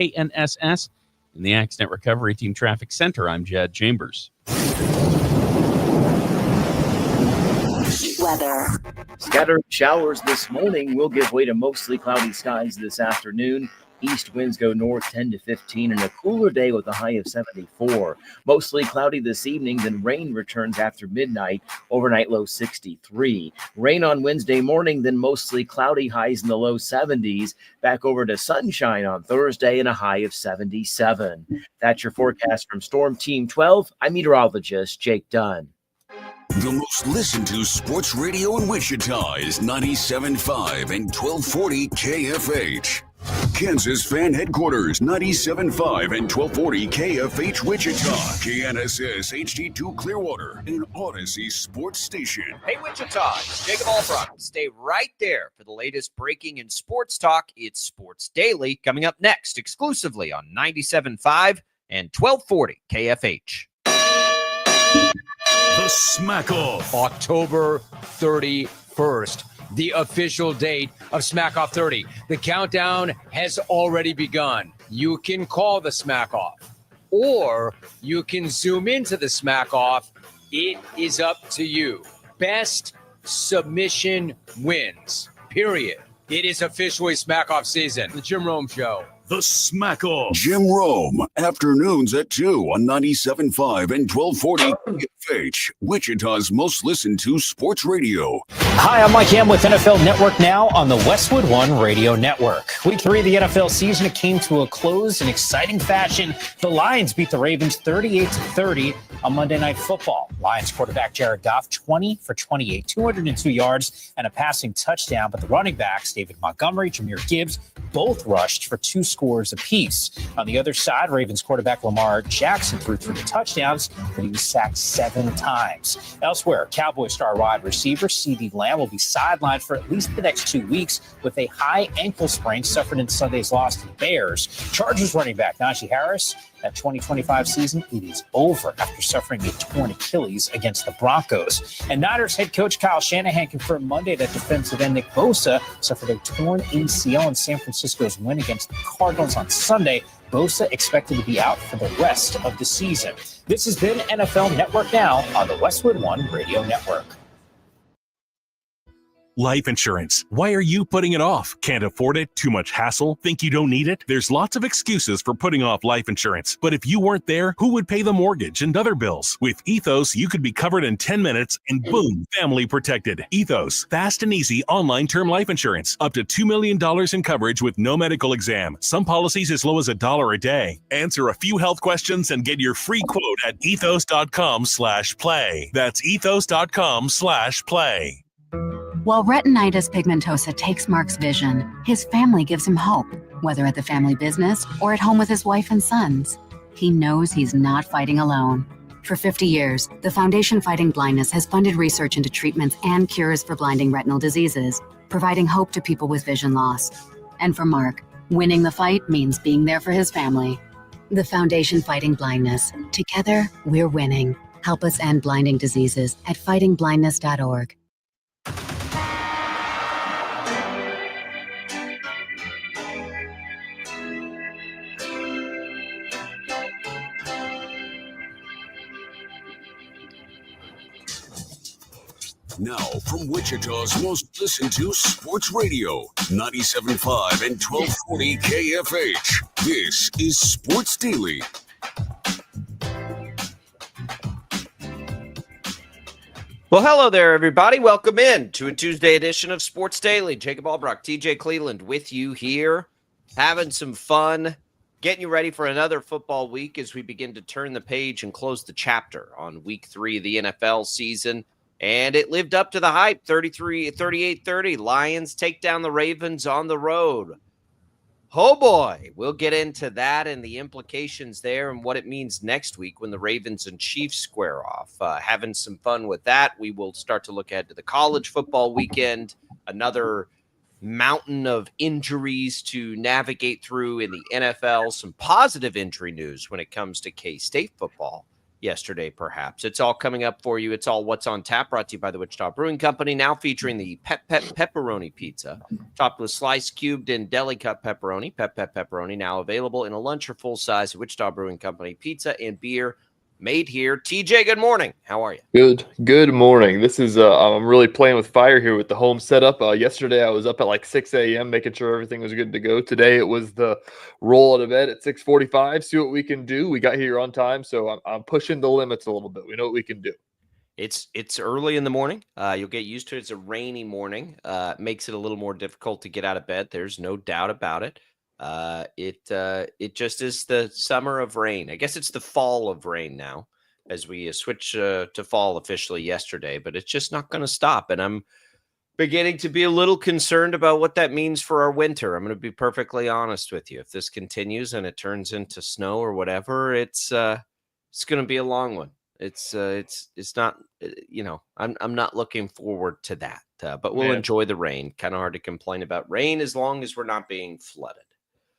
KNSS. In the Accident Recovery Team Traffic Center, I'm Jed Chambers. Weather. Scattered showers this morning will give way to mostly cloudy skies this afternoon. East winds go north 10 to 15 and a cooler day with a high of 74. Mostly cloudy this evening, then rain returns after midnight. Overnight low 63. Rain on Wednesday morning, then mostly cloudy, highs in the low 70s. Back over to sunshine on Thursday and a high of 77. That's your forecast from Storm Team 12. I'm meteorologist Jake Dunn. The most listened to sports radio in Wichita is 97.5 and 1240 KFH. Kansas fan headquarters, 97.5 and 1240 KFH Wichita, KNSS HD2 Clearwater, an Odyssey sports station. Hey Wichita, it's Jacob Albrock. Stay right there for the latest breaking in sports talk. It's Sports Daily coming up next exclusively on 97.5 and 1240 KFH. The Smack Off. October 31st. The official date of Smack Off 30. The countdown has already begun. You can call the Smack Off, or you can zoom into the Smack Off. It is up to you. Best submission wins, period. It is officially Smack Off season. The Jim Rome Show. The Smack Off. Jim Rome, afternoons at 2 on 97.5 and 1240 KFH, Wichita's most listened to sports radio. Hi, I'm Mike Ham with NFL Network Now on the Westwood One Radio Network. Week 3 of the NFL season came to a close in exciting fashion. The Lions beat the Ravens 38-30 on Monday Night Football. Lions quarterback Jared Goff, 20 for 28, 202 yards and a passing touchdown. But the running backs, David Montgomery, Jahmyr Gibbs, both rushed for 2 scores apiece. On the other side, Ravens quarterback Lamar Jackson threw 3 touchdowns, but he was sacked 7 times. Elsewhere, Cowboys star wide receiver CeeDee Lamb will be sidelined for at least the next 2 weeks with a high ankle sprain suffered in Sunday's loss to the Bears. Chargers running back Najee Harris, that 2025 season, it is over after suffering a torn Achilles against the Broncos. And Niners head coach Kyle Shanahan confirmed Monday that defensive end Nick Bosa suffered a torn ACL in San Francisco's win against the Cardinals on Sunday. Bosa expected to be out for the rest of the season. This has been NFL Network Now on the Westwood One Radio Network. Life insurance. Why are you putting it off? Can't afford it? Too much hassle? Think you don't need it? There's lots of excuses for putting off life insurance. But if you weren't there, who would pay the mortgage and other bills? With Ethos, you could be covered in 10 minutes and boom, family protected. Ethos, fast and easy online term life insurance. Up to $2 million in coverage with no medical exam. Some policies as low as $1 a day. Answer a few health questions and get your free quote at ethos.com/play. That's ethos.com/play. While retinitis pigmentosa takes Mark's vision, his family gives him hope, whether at the family business or at home with his wife and sons. He knows he's not fighting alone. For 50 years, the Foundation Fighting Blindness has funded research into treatments and cures for blinding retinal diseases, providing hope to people with vision loss. And for Mark, winning the fight means being there for his family. The Foundation Fighting Blindness. Together, we're winning. Help us end blinding diseases at fightingblindness.org. Now, from Wichita's most listened to sports radio, 97.5 and 1240 KFH, this is Sports Daily. Well, hello there, everybody. Welcome in to a Tuesday edition of Sports Daily. Jacob Albrock, TJ Cleveland with you here, having some fun, getting you ready for another football week as we begin to turn the page and close the chapter on week 3 of the NFL season. And it lived up to the hype, 38-30. Lions take down the Ravens on the road. Oh, boy. We'll get into that and the implications there and what it means next week when the Ravens and Chiefs square off. Having some fun with that. We will start to look ahead to the college football weekend, another mountain of injuries to navigate through in the NFL, some positive injury news when it comes to KState football yesterday, perhaps. It's all coming up for you. It's all What's on Tap, brought to you by the Wichita Brewing Company, now featuring the Pep Pepperoni Pizza, topped with sliced, cubed, and deli cut pepperoni. Pep Pepperoni, now available in a lunch or full size at Wichita Brewing Company. Pizza and beer made here. TJ, good morning. How are you? Good morning. This is I'm really playing with fire here with the home setup. Yesterday I was up at like 6 a.m. making sure everything was good to go. Today it was the roll out of bed at 6:45. See what we can do. We got here on time, so I'm pushing the limits a little bit. We know what we can do. It's early in the morning. You'll get used to it. It's a rainy morning. Makes it a little more difficult to get out of bed. There's no doubt about it. It just is the summer of rain. I guess it's the fall of rain now, as we switch to fall officially yesterday. But it's just not going to stop, and I'm beginning to be a little concerned about what that means for our winter. I'm going to be perfectly honest with you. If this continues and it turns into snow or whatever, it's going to be a long one. It's not, I'm not looking forward to that. But we'll enjoy the rain. Kind of hard to complain about rain as long as we're not being flooded.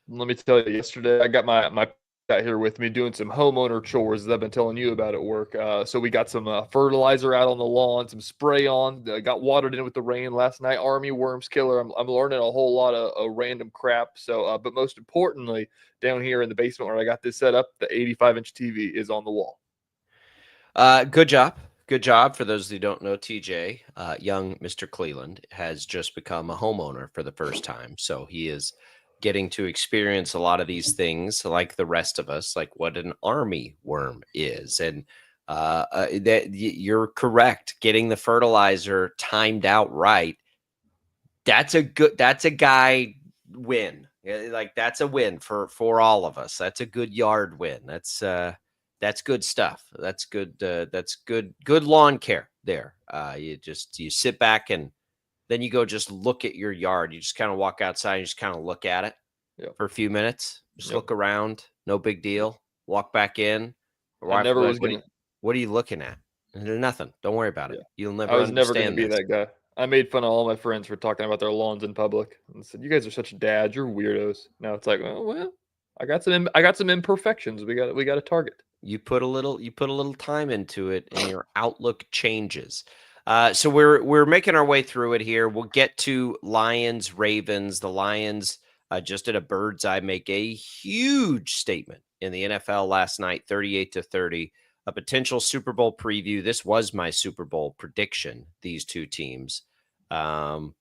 Let me tell you, yesterday I got my out here with me doing some homeowner chores that I've been telling you about at work. So we got some fertilizer out on the lawn, some spray on. Got watered in with the rain last night. Army worms killer. I'm learning a whole lot of random crap. So, but most importantly, down here in the basement where I got this set up, the 85-inch TV is on the wall. Good job. Good job. For those who don't know, TJ, young Mr. Cleveland, has just become a homeowner for the first time. So he is getting to experience a lot of these things like the rest of us, like what an army worm is. And that you're correct. Getting the fertilizer timed out right. That's a guy win. Like that's a win for all of us. That's a good yard win. That's good stuff. That's good. That's good lawn care there. You sit back and then you go just look at your yard. You just kind of walk outside and just kind of look at it for a few minutes. Just look around. No big deal. Walk back in. I never was gonna. What are you looking at? Nothing. Don't worry about it. You'll never. I was never going to be this. that guy. I made fun of all my friends for talking about their lawns in public and said, "You guys are such dads. You're weirdos." Now it's like, oh, well, I got some imperfections. We got to target. You put a little time into it, and your outlook changes. So we're making our way through it here. We'll get to Lions, Ravens. The Lions just did a bird's eye, make a huge statement in the NFL last night, 38-30. A potential Super Bowl preview. This was my Super Bowl prediction. These two teams. The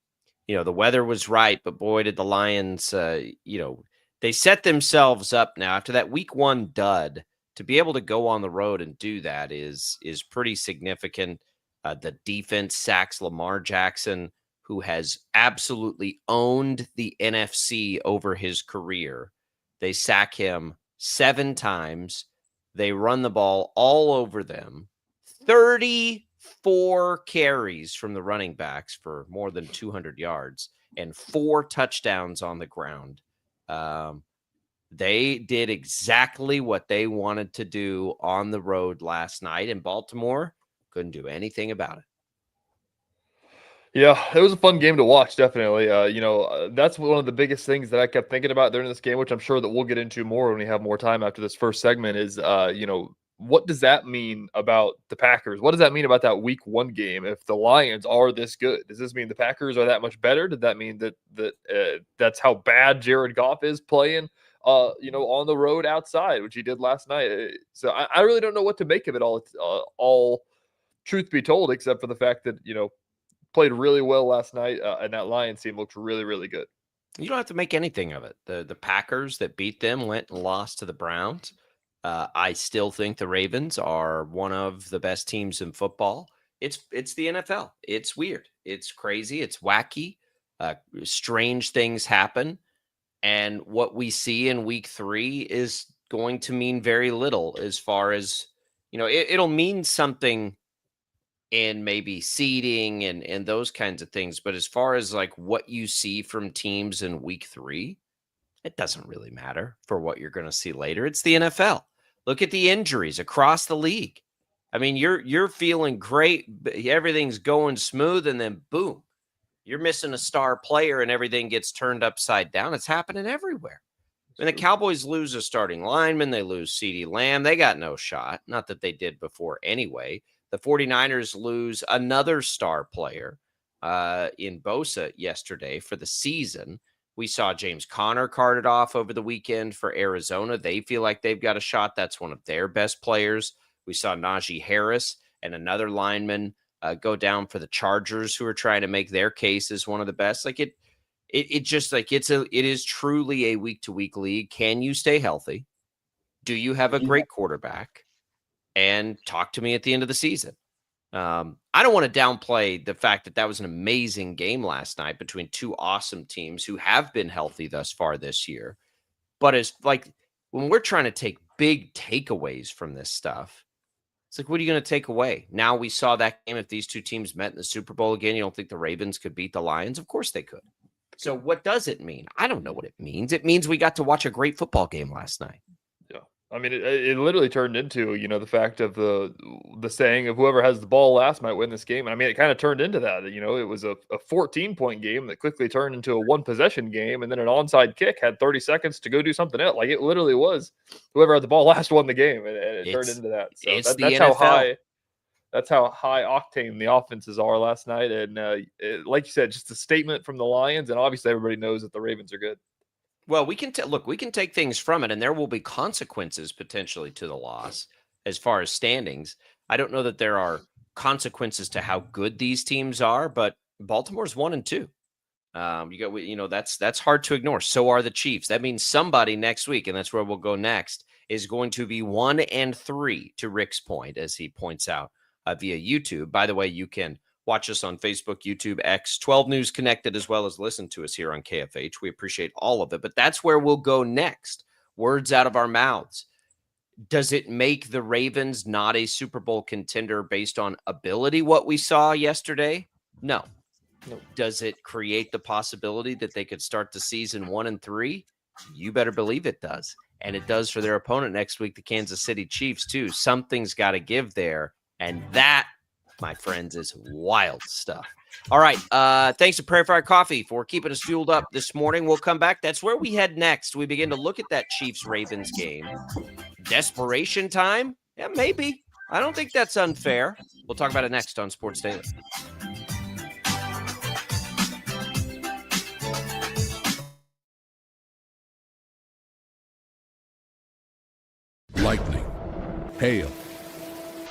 weather was right, but boy, did the Lions. They set themselves up now after that Week 1 dud. To be able to go on the road and do that is pretty significant. The defense sacks Lamar Jackson, who has absolutely owned the NFC over his career. They sack him 7 times. They run the ball all over them. 34 carries from the running backs for more than 200 yards and 4 touchdowns on the ground. They did exactly what they wanted to do on the road last night, and Baltimore couldn't do anything about it. Yeah, it was a fun game to watch, definitely. That's one of the biggest things that I kept thinking about during this game, which I'm sure that we'll get into more when we have more time after this first segment, is, what does that mean about the Packers? What does that mean about that Week 1 game if the Lions are this good? Does this mean the Packers are that much better? Did that mean that that's how bad Jared Goff is playing? On the road outside, which he did last night. So I really don't know what to make of it all. All truth be told, except for the fact that, played really well last night, and that Lions team looked really, really good. You don't have to make anything of it. The Packers that beat them went and lost to the Browns. I still think the Ravens are one of the best teams in football. It's the NFL. It's weird. It's crazy. It's wacky. Strange things happen. And what we see in Week 3 is going to mean very little as far as, it'll mean something in maybe seeding and those kinds of things. But as far as like what you see from teams in Week 3, it doesn't really matter for what you're going to see later. It's the NFL. Look at the injuries across the league. I mean, you're feeling great. Everything's going smooth, and then boom. You're missing a star player and everything gets turned upside down. It's happening everywhere. When the Cowboys lose a starting lineman, they lose CeeDee Lamb. They got no shot. Not that they did before anyway. The 49ers lose another star player in Bosa yesterday for the season. We saw James Conner carted off over the weekend for Arizona. They feel like they've got a shot. That's one of their best players. We saw Najee Harris and another lineman go down for the Chargers, who are trying to make their case as one of the best. Like it is truly a week-to-week league. Can you stay healthy? Do you have a great quarterback? And talk to me at the end of the season. I don't want to downplay the fact that was an amazing game last night between two awesome teams who have been healthy thus far this year. But it's like when we're trying to take big takeaways from this stuff, it's like, what are you going to take away? Now we saw that game. If these two teams met in the Super Bowl again, you don't think the Ravens could beat the Lions? Of course they could. So what does it mean? I don't know what it means. It means we got to watch a great football game last night. Yeah. I mean, it literally turned into, the fact of the saying of whoever has the ball last might win this game. I mean, it kind of turned into that. It was a 14-point game that quickly turned into a one-possession game, and then an onside kick had 30 seconds to go do something else. Like, it literally was whoever had the ball last won the game, and it turned into that. So that's how high. That's how high octane the offenses are last night. And like you said, just a statement from the Lions. And obviously everybody knows that the Ravens are good. Well, we can take things from it, and there will be consequences potentially to the loss as far as standings. I don't know that there are consequences to how good these teams are, but Baltimore's 1-2. That's hard to ignore. So are the Chiefs. That means somebody next week, and that's where we'll go next, is going to be 1-3 to Rick's point, as he points out. Via YouTube. By the way, you can watch us on Facebook, YouTube, X, 12 News Connected, as well as listen to us here on KFH. We appreciate all of it, but that's where we'll go next. Words out of our mouths. Does it make the Ravens not a Super Bowl contender based on ability, what we saw yesterday? No. Does it create the possibility that they could start the season 1-3? You better believe it does. And it does for their opponent next week, the Kansas City Chiefs, too. Something's got to give there. And that, my friends, is wild stuff. All right. Thanks to Prairie Fire Coffee for keeping us fueled up this morning. We'll come back. That's where we head next. We begin to look at that Chiefs-Ravens game. Desperation time? Yeah, maybe. I don't think that's unfair. We'll talk about it next on Sports Daily. Lightning, hail,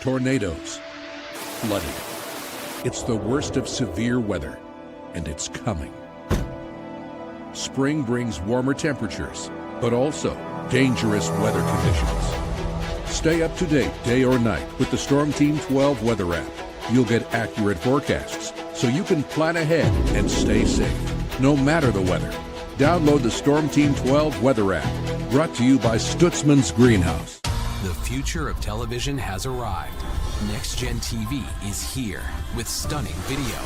tornadoes, flooding. It's the worst of severe weather, and it's coming. Spring brings warmer temperatures, but also dangerous weather conditions. Stay up to date day or night with the Storm Team 12 weather app. You'll get accurate forecasts, so you can plan ahead and stay safe, no matter the weather. Download the Storm Team 12 weather app, brought to you by Stutzman's Greenhouse. The future of television has arrived. Next Gen TV is here with stunning video,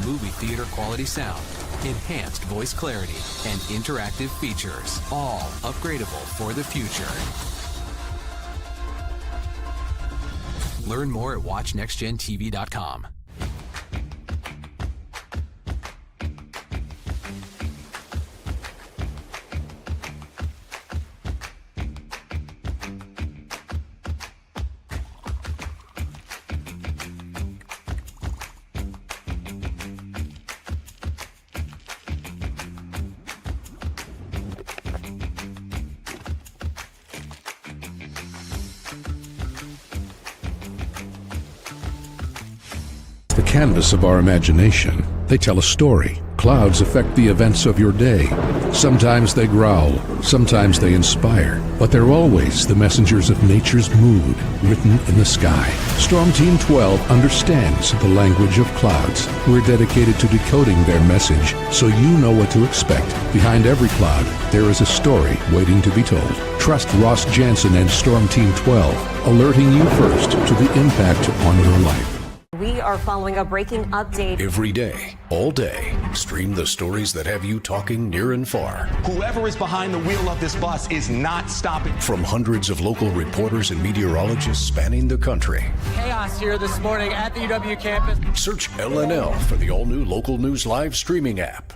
movie theater quality sound, enhanced voice clarity, and interactive features, all upgradable for the future. Learn more at watchnextgentv.com. Canvas of our imagination. They tell a story. Clouds affect the events of your day. Sometimes they growl, sometimes they inspire, but they're always the messengers of nature's mood, written in the sky. Storm Team 12 understands the language of clouds. We're dedicated to decoding their message, so you know what to expect. Behind every cloud, there is a story waiting to be told. Trust Ross Jansen and Storm Team 12, alerting you first to the impact on your life. We are following a breaking update. Every day, all day, stream the stories that have you talking near and far. Whoever is behind the wheel of this bus is not stopping. From hundreds of local reporters and meteorologists spanning the country. Chaos here this morning at the UW campus. Search LNL for the all-new Local News Live streaming app.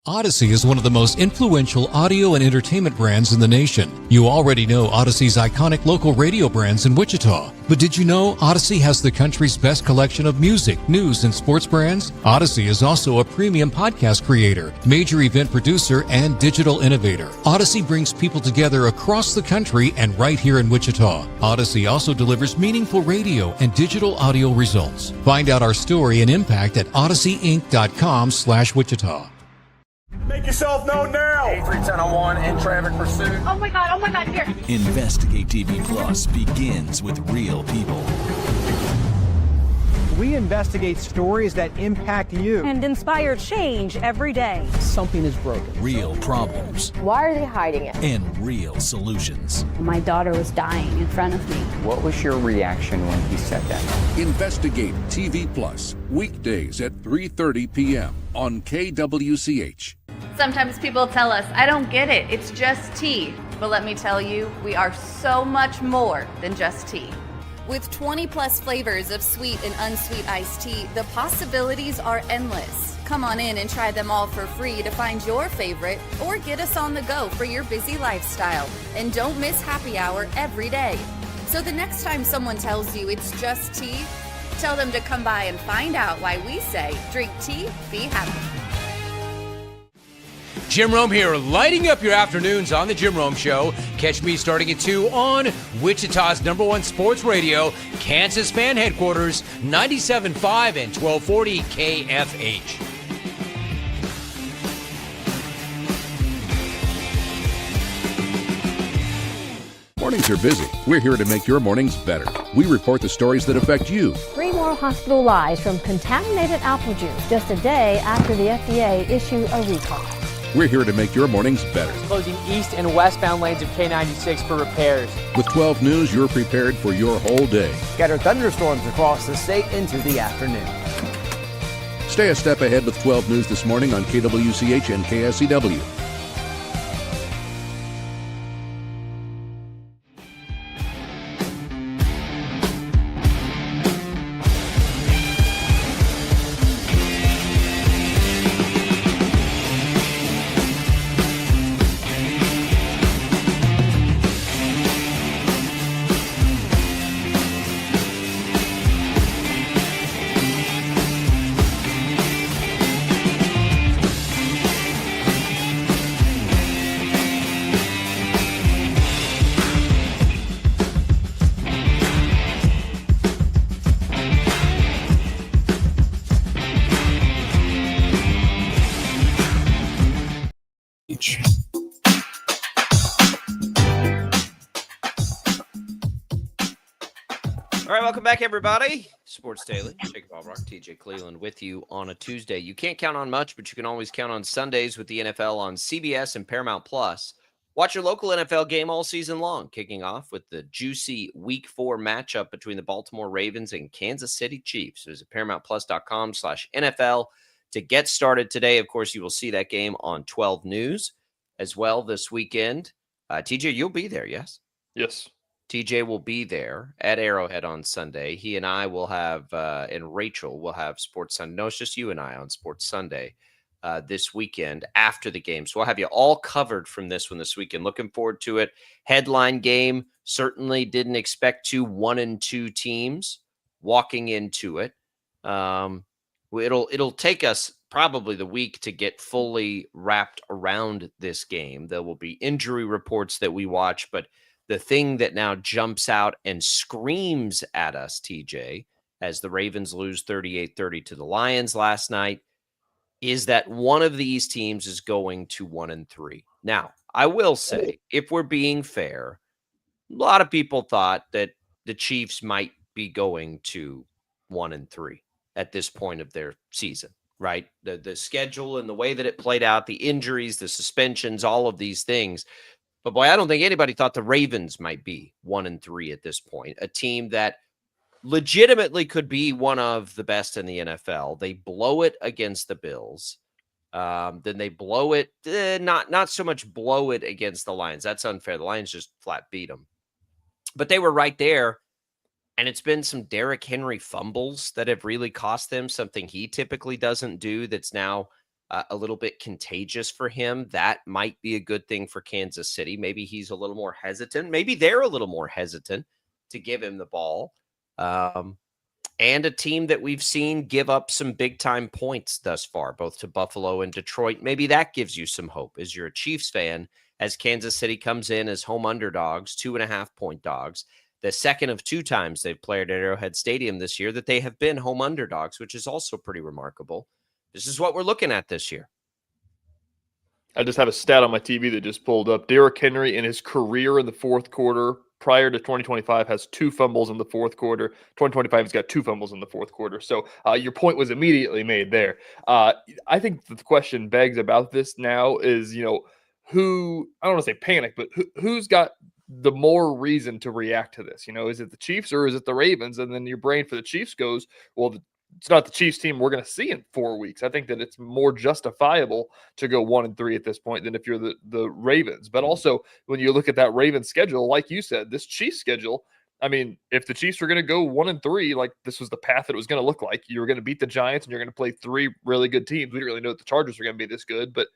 Odyssey is one of the most influential audio and entertainment brands in the nation. You already know Odyssey's iconic local radio brands in Wichita. But did you know Odyssey has the country's best collection of music, news, and sports brands? Odyssey is also a premium podcast creator, major event producer, and digital innovator. Odyssey brings people together across the country and right here in Wichita. Odyssey also delivers meaningful radio and digital audio results. Find out our story and impact at odysseyinc.com/Wichita. Make yourself known now. 831001 in traffic pursuit. Oh my God, here. Investigate TV Plus begins with real people. We investigate stories that impact you and inspire change every day. Something is broken. Real problems. Why are they hiding it? And real solutions. My daughter was dying in front of me. What was your reaction when he said that? Investigate TV Plus, weekdays at 3:30 p.m. on KWCH. Sometimes people tell us, I don't get it, it's just tea. But let me tell you, we are so much more than just tea. With 20 plus flavors of sweet and unsweet iced tea, the possibilities are endless. Come on in and try them all for free to find your favorite or get us on the go for your busy lifestyle. And don't miss happy hour every day. So the next time someone tells you it's just tea, tell them to come by and find out why we say, drink tea, be happy. Jim Rome here, lighting up your afternoons on The Jim Rome Show. Catch me starting at 2 on Wichita's #1 sports radio, Kansas Fan Headquarters, 97.5 and 1240 KFH. Mornings are busy. We're here to make your mornings better. We report the stories that affect you. 3 more hospital lies from contaminated apple juice just a day after the FDA issued a recall. We're here to make your mornings better. Closing east and westbound lanes of K96 for repairs. With 12 News, you're prepared for your whole day. Scattered thunderstorms across the state into the afternoon. Stay a step ahead with 12 News this morning on KWCH and KSCW. All right, welcome back, everybody. Sports Daily, Jacob Albrock, TJ Cleveland with you on a Tuesday. You can't count on much, but you can always count on Sundays with the NFL on CBS and Paramount Plus. Watch your local NFL game all season long, kicking off with the juicy Week 4 matchup between the Baltimore Ravens and Kansas City Chiefs. Visit ParamountPlus.com/NFL to get started today. Of course, you will see that game on 12 News as well this weekend. TJ, you'll be there, yes? Yes. TJ will be there at Arrowhead on Sunday. He and I will have, and Rachel will have Sports Sunday. No, it's just you and I on Sports Sunday this weekend after the game. So we'll have you all covered from this one this weekend. Looking forward to it. Headline game. Certainly didn't expect 2 1-2 teams walking into it. It'll take us probably the week to get fully wrapped around this game. There will be injury reports that we watch, but the thing that now jumps out and screams at us, TJ, as the Ravens lose 38-30 to the Lions last night, is that one of these teams is going to 1-3. Now, I will say, if we're being fair, a lot of people thought that the Chiefs might be going to 1-3 at this point of their season, right? The schedule and the way that it played out, the injuries, the suspensions, all of these things. But boy, I don't think anybody thought the Ravens might be 1-3 at this point. A team that legitimately could be one of the best in the NFL. They blow it against the Bills. Then they blow it. Not so much blow it against the Lions. That's unfair. The Lions just flat beat them. But they were right there. And it's been some Derrick Henry fumbles that have really cost them, something he typically doesn't do, that's now a little bit contagious for him. That might be a good thing for Kansas City. Maybe he's a little more hesitant. Maybe they're a little more hesitant to give him the ball. And a team that we've seen give up some big-time points thus far, both to Buffalo and Detroit. Maybe that gives you some hope as you're a Chiefs fan, as Kansas City comes in as home underdogs, 2.5-point dogs. The second of 2 times they've played at Arrowhead Stadium this year that they have been home underdogs, which is also pretty remarkable. This is what we're looking at this year. I just have a stat on my TV that just pulled up. Derrick Henry in his career in the fourth quarter prior to 2025 has 2 fumbles in the fourth quarter. 2025 has got 2 fumbles in the fourth quarter. So your point was immediately made there. I think the question begs about this now is, who, I don't want to say panic, but who's got the more reason to react to this? Is it the Chiefs or is it the Ravens? And then your brain for the Chiefs goes, well, it's not the Chiefs team we're going to see in 4 weeks. I think that it's more justifiable to go 1-3 at this point than if you're the Ravens. But also, when you look at that Ravens schedule, like you said, this Chiefs schedule, I mean, if the Chiefs were going to go 1-3, like this was the path that it was going to look like. You were going to beat the Giants and you're going to play 3 really good teams. We didn't really know that the Chargers were going to be this good, but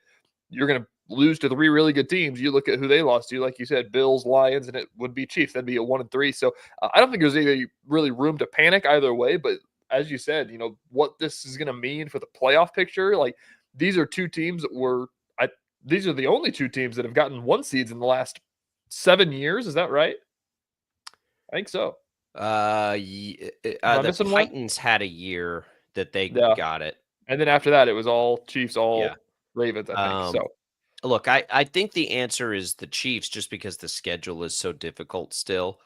you're going to lose to 3 really good teams. You look at who they lost to, like you said, Bills, Lions, and it would be Chiefs. That'd be a 1-3. So I don't think there's any really room to panic either way, but as you said, what this is going to mean for the playoff picture. Like these are 2 teams that these are the only 2 teams that have gotten 1 seeds in the last 7 years. Is that right? I think so. The Titans had a year that they got it. And then after that, it was all Chiefs, all Ravens, I think. Look, I think the answer is the Chiefs just because the schedule is so difficult still.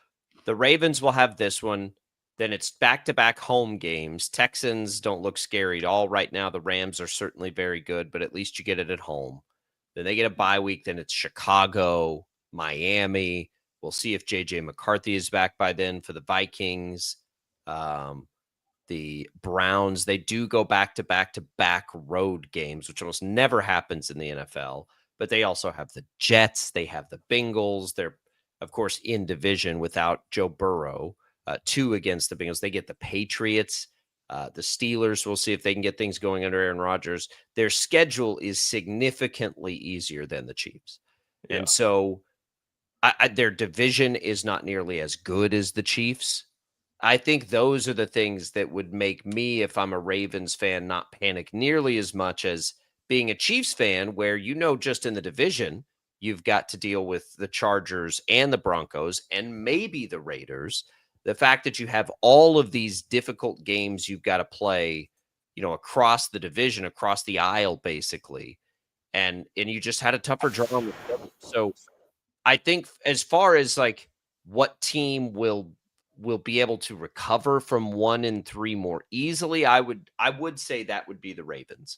The Ravens will have this one. Then it's back-to-back home games. Texans don't look scary at all right now. The Rams are certainly very good, but at least you get it at home. Then they get a bye week. Then it's Chicago, Miami. We'll see if J.J. McCarthy is back by then for the Vikings. The Browns, they do go back-to-back road games, which almost never happens in the NFL. But they also have the Jets. They have the Bengals. They're, of course, in division without Joe Burrow. 2 against the Bengals. They get the Patriots, the Steelers. We'll see if they can get things going under Aaron Rodgers. Their schedule is significantly easier than the Chiefs. Yeah. And so their division is not nearly as good as the Chiefs. I think those are the things that would make me, if I'm a Ravens fan, not panic nearly as much as being a Chiefs fan, where just in the division, you've got to deal with the Chargers and the Broncos and maybe the Raiders. The fact that you have all of these difficult games you've got to play, across the division, across the aisle, basically, and you just had a tougher draw on the schedule. So I think as far as like what team will be able to recover from 1-3 more easily, I would say that would be the Ravens,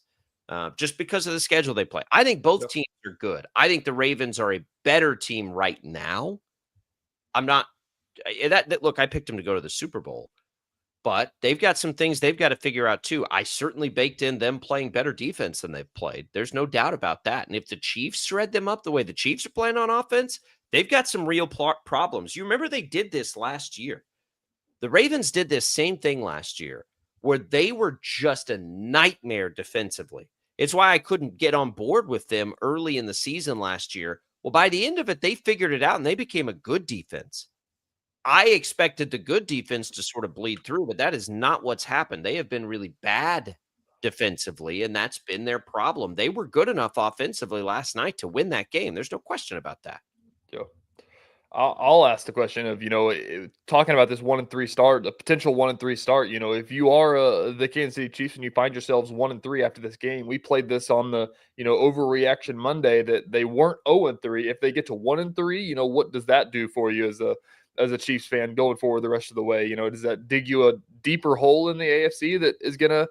just because of the schedule they play. I think both teams are good. I think the Ravens are a better team right now. I'm not. Look, I picked them to go to the Super Bowl, but they've got some things they've got to figure out too. I certainly baked in them playing better defense than they've played. There's no doubt about that. And if the Chiefs shred them up the way the Chiefs are playing on offense, they've got some real problems. You remember they did this last year. The Ravens did this same thing last year where they were just a nightmare defensively. It's why I couldn't get on board with them early in the season last year. Well, by the end of it, they figured it out and they became a good defense. I expected the good defense to sort of bleed through, but that is not what's happened. They have been really bad defensively, and that's been their problem. They were good enough offensively last night to win that game. There's no question about that. Yeah. I'll ask the question of, talking about this 1-3 start, a potential 1-3 start, if you are the Kansas City Chiefs and you find yourselves 1-3 after this game, we played this on the, overreaction Monday that they weren't 0-3. If they get to 1-3, what does that do for you as a Chiefs fan going forward the rest of the way? Does that dig you a deeper hole in the AFC that is going to,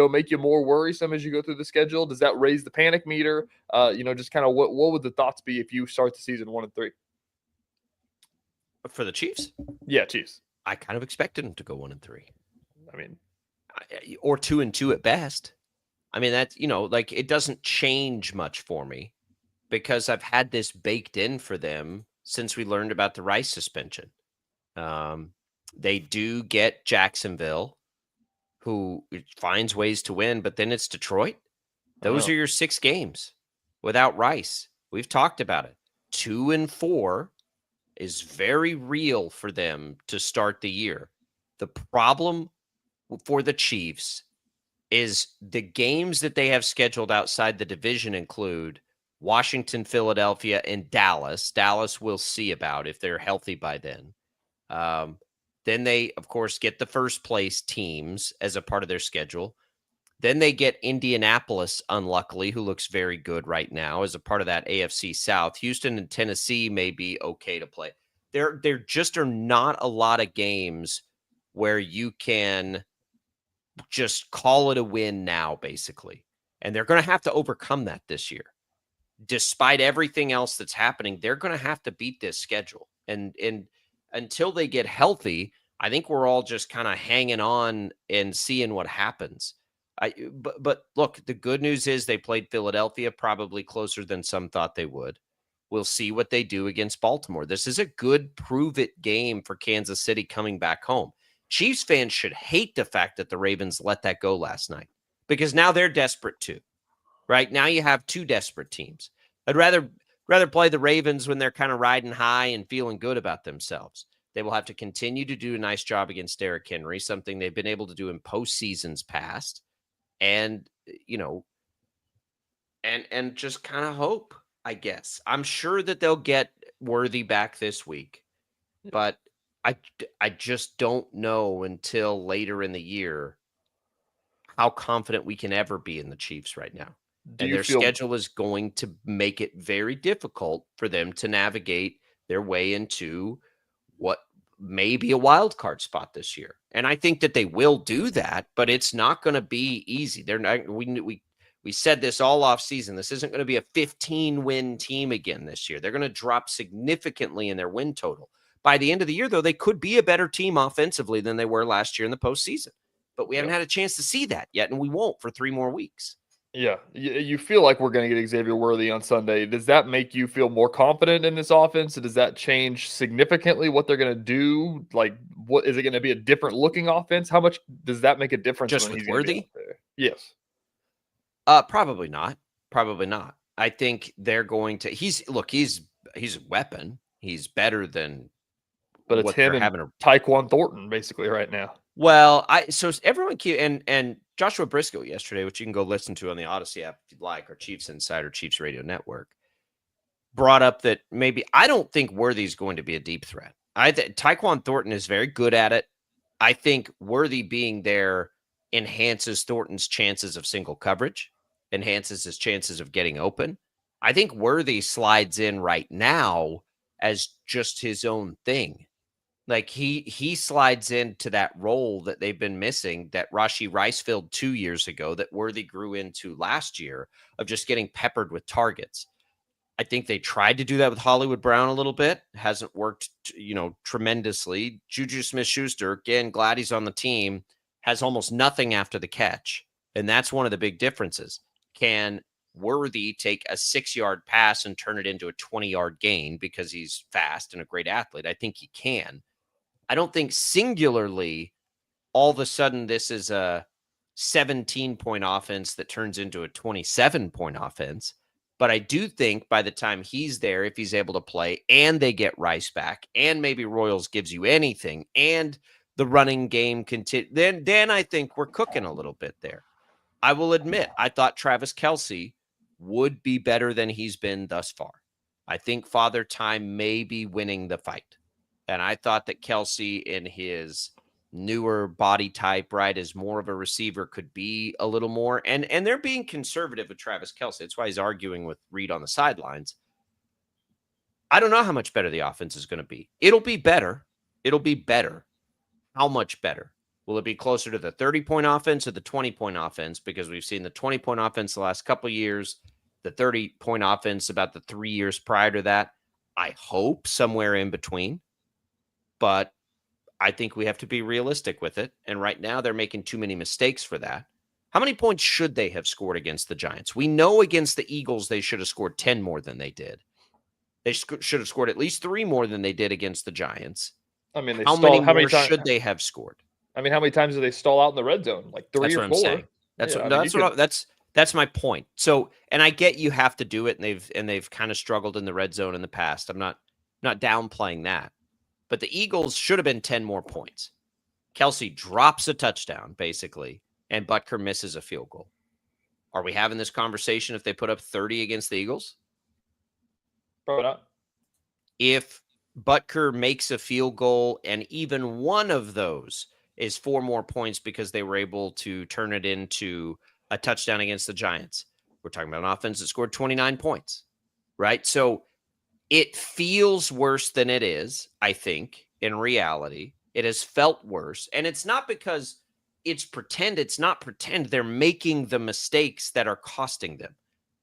make you more worrisome as you go through the schedule? Does that raise the panic meter? Just kind of what would the thoughts be if you start the season 1-3? For the Chiefs? Yeah, Chiefs. I kind of expected them to go 1-3. I mean, or 2-2 at best. I mean, that's, it doesn't change much for me because I've had this baked in for them since we learned about the Rice suspension. They do get Jacksonville, who finds ways to win, but then it's Detroit. Those are your 6 games without Rice. We've talked about it. 2 and 4 is very real for them to start the year. The problem for the Chiefs is the games that they have scheduled outside the division include Washington, Philadelphia, and Dallas. Dallas we'll see about if they're healthy by then. Then they, of course, get the first place teams as a part of their schedule. Then they get Indianapolis, unluckily, who looks very good right now as a part of that AFC South. Houston and Tennessee may be okay to play. There just are not a lot of games where you can just call it a win now, basically. And they're going to have to overcome that this year. Despite everything else that's happening, they're going to have to beat this schedule. And until they get healthy, I think we're all just kind of hanging on and seeing what happens. But look, the good news is they played Philadelphia probably closer than some thought they would. We'll see what they do against Baltimore. This is a good prove-it game for Kansas City coming back home. Chiefs fans should hate the fact that the Ravens let that go last night because now they're desperate too, right? Now you have 2 desperate teams. I'd rather play the Ravens when they're kind of riding high and feeling good about themselves. They will have to continue to do a nice job against Derrick Henry, something they've been able to do in postseasons past. And, and just kind of hope, I guess. I'm sure that they'll get Worthy back this week, but I just don't know until later in the year how confident we can ever be in the Chiefs right now. And their schedule is going to make it very difficult for them to navigate their way into what may be a wild card spot this year. And I think that they will do that, but it's not going to be easy. They're not. We said this all off season. This isn't going to be a 15-win team again this year. They're going to drop significantly in their win total. By the end of the year, though, they could be a better team offensively than they were last year in the postseason. But we haven't had a chance to see that yet, and we won't for 3 more weeks. Yeah, you feel like we're going to get Xavier Worthy on Sunday. Does that make you feel more confident in this offense? Does that change significantly what they're going to do? Like, what is it going to be a different looking offense? How much does that make a difference? Just with Worthy? Yes. Probably not. Probably not. I think they're going to. He's a weapon. He's better than. But it's him and Tyquan Thornton basically right now. Well, so everyone and Joshua Briscoe yesterday, which you can go listen to on the Odyssey app if you'd like, or Chiefs Insider, Chiefs Radio Network, brought up that maybe I don't think Worthy's going to be a deep threat. Tyquan Thornton is very good at it. I think Worthy being there enhances Thornton's chances of single coverage, enhances his chances of getting open. I think Worthy slides in right now as just his own thing. Like he slides into that role that they've been missing, that Rashee Rice filled 2 years ago, that Worthy grew into last year, of just getting peppered with targets. I think they tried to do that with Hollywood Brown a little bit. Hasn't worked, tremendously. Juju Smith-Schuster, again, glad he's on the team, has almost nothing after the catch. And that's one of the big differences. Can Worthy take a 6-yard pass and turn it into a 20-yard gain because he's fast and a great athlete? I think he can. I don't think singularly all of a sudden this is a 17-point offense that turns into a 27-point offense. But I do think by the time he's there, if he's able to play and they get Rice back and maybe Royals gives you anything and the running game continues, then I think we're cooking a little bit there. I will admit, I thought Travis Kelce would be better than he's been thus far. I think Father Time may be winning the fight. And I thought that Kelce in his newer body type, right, as more of a receiver could be a little more. And they're being conservative with Travis Kelce. That's why he's arguing with Reed on the sidelines. I don't know how much better the offense is going to be. It'll be better. It'll be better. How much better? Will it be closer to the 30-point offense or the 20-point offense? Because we've seen the 20-point offense the last couple of years, the 30-point offense about the 3 years prior to that. I hope somewhere in between. But I think we have to be realistic with it. And right now they're making too many mistakes for that. How many points should they have scored against the Giants? We know against the Eagles they should have scored 10 more than they did. They should have scored at least 3 more than they did against the Giants. I mean, how many more should they have scored? I mean, how many times do they stall out in the red zone? Like 3 or 4? That's what I'm saying. That's my point. So, and I get you have to do it, and they've kind of struggled in the red zone in the past. I'm not downplaying that. But the Eagles should have been 10 more points. Kelsey drops a touchdown, basically, and Butker misses a field goal. Are we having this conversation if they put up 30 against the Eagles? Probably not. If Butker makes a field goal and even one of those is 4 more points because they were able to turn it into a touchdown against the Giants, we're talking about an offense that scored 29 points, right? So it feels worse than it is, I think, in reality. It has felt worse. And it's not because it's pretend. It's not pretend. They're making the mistakes that are costing them.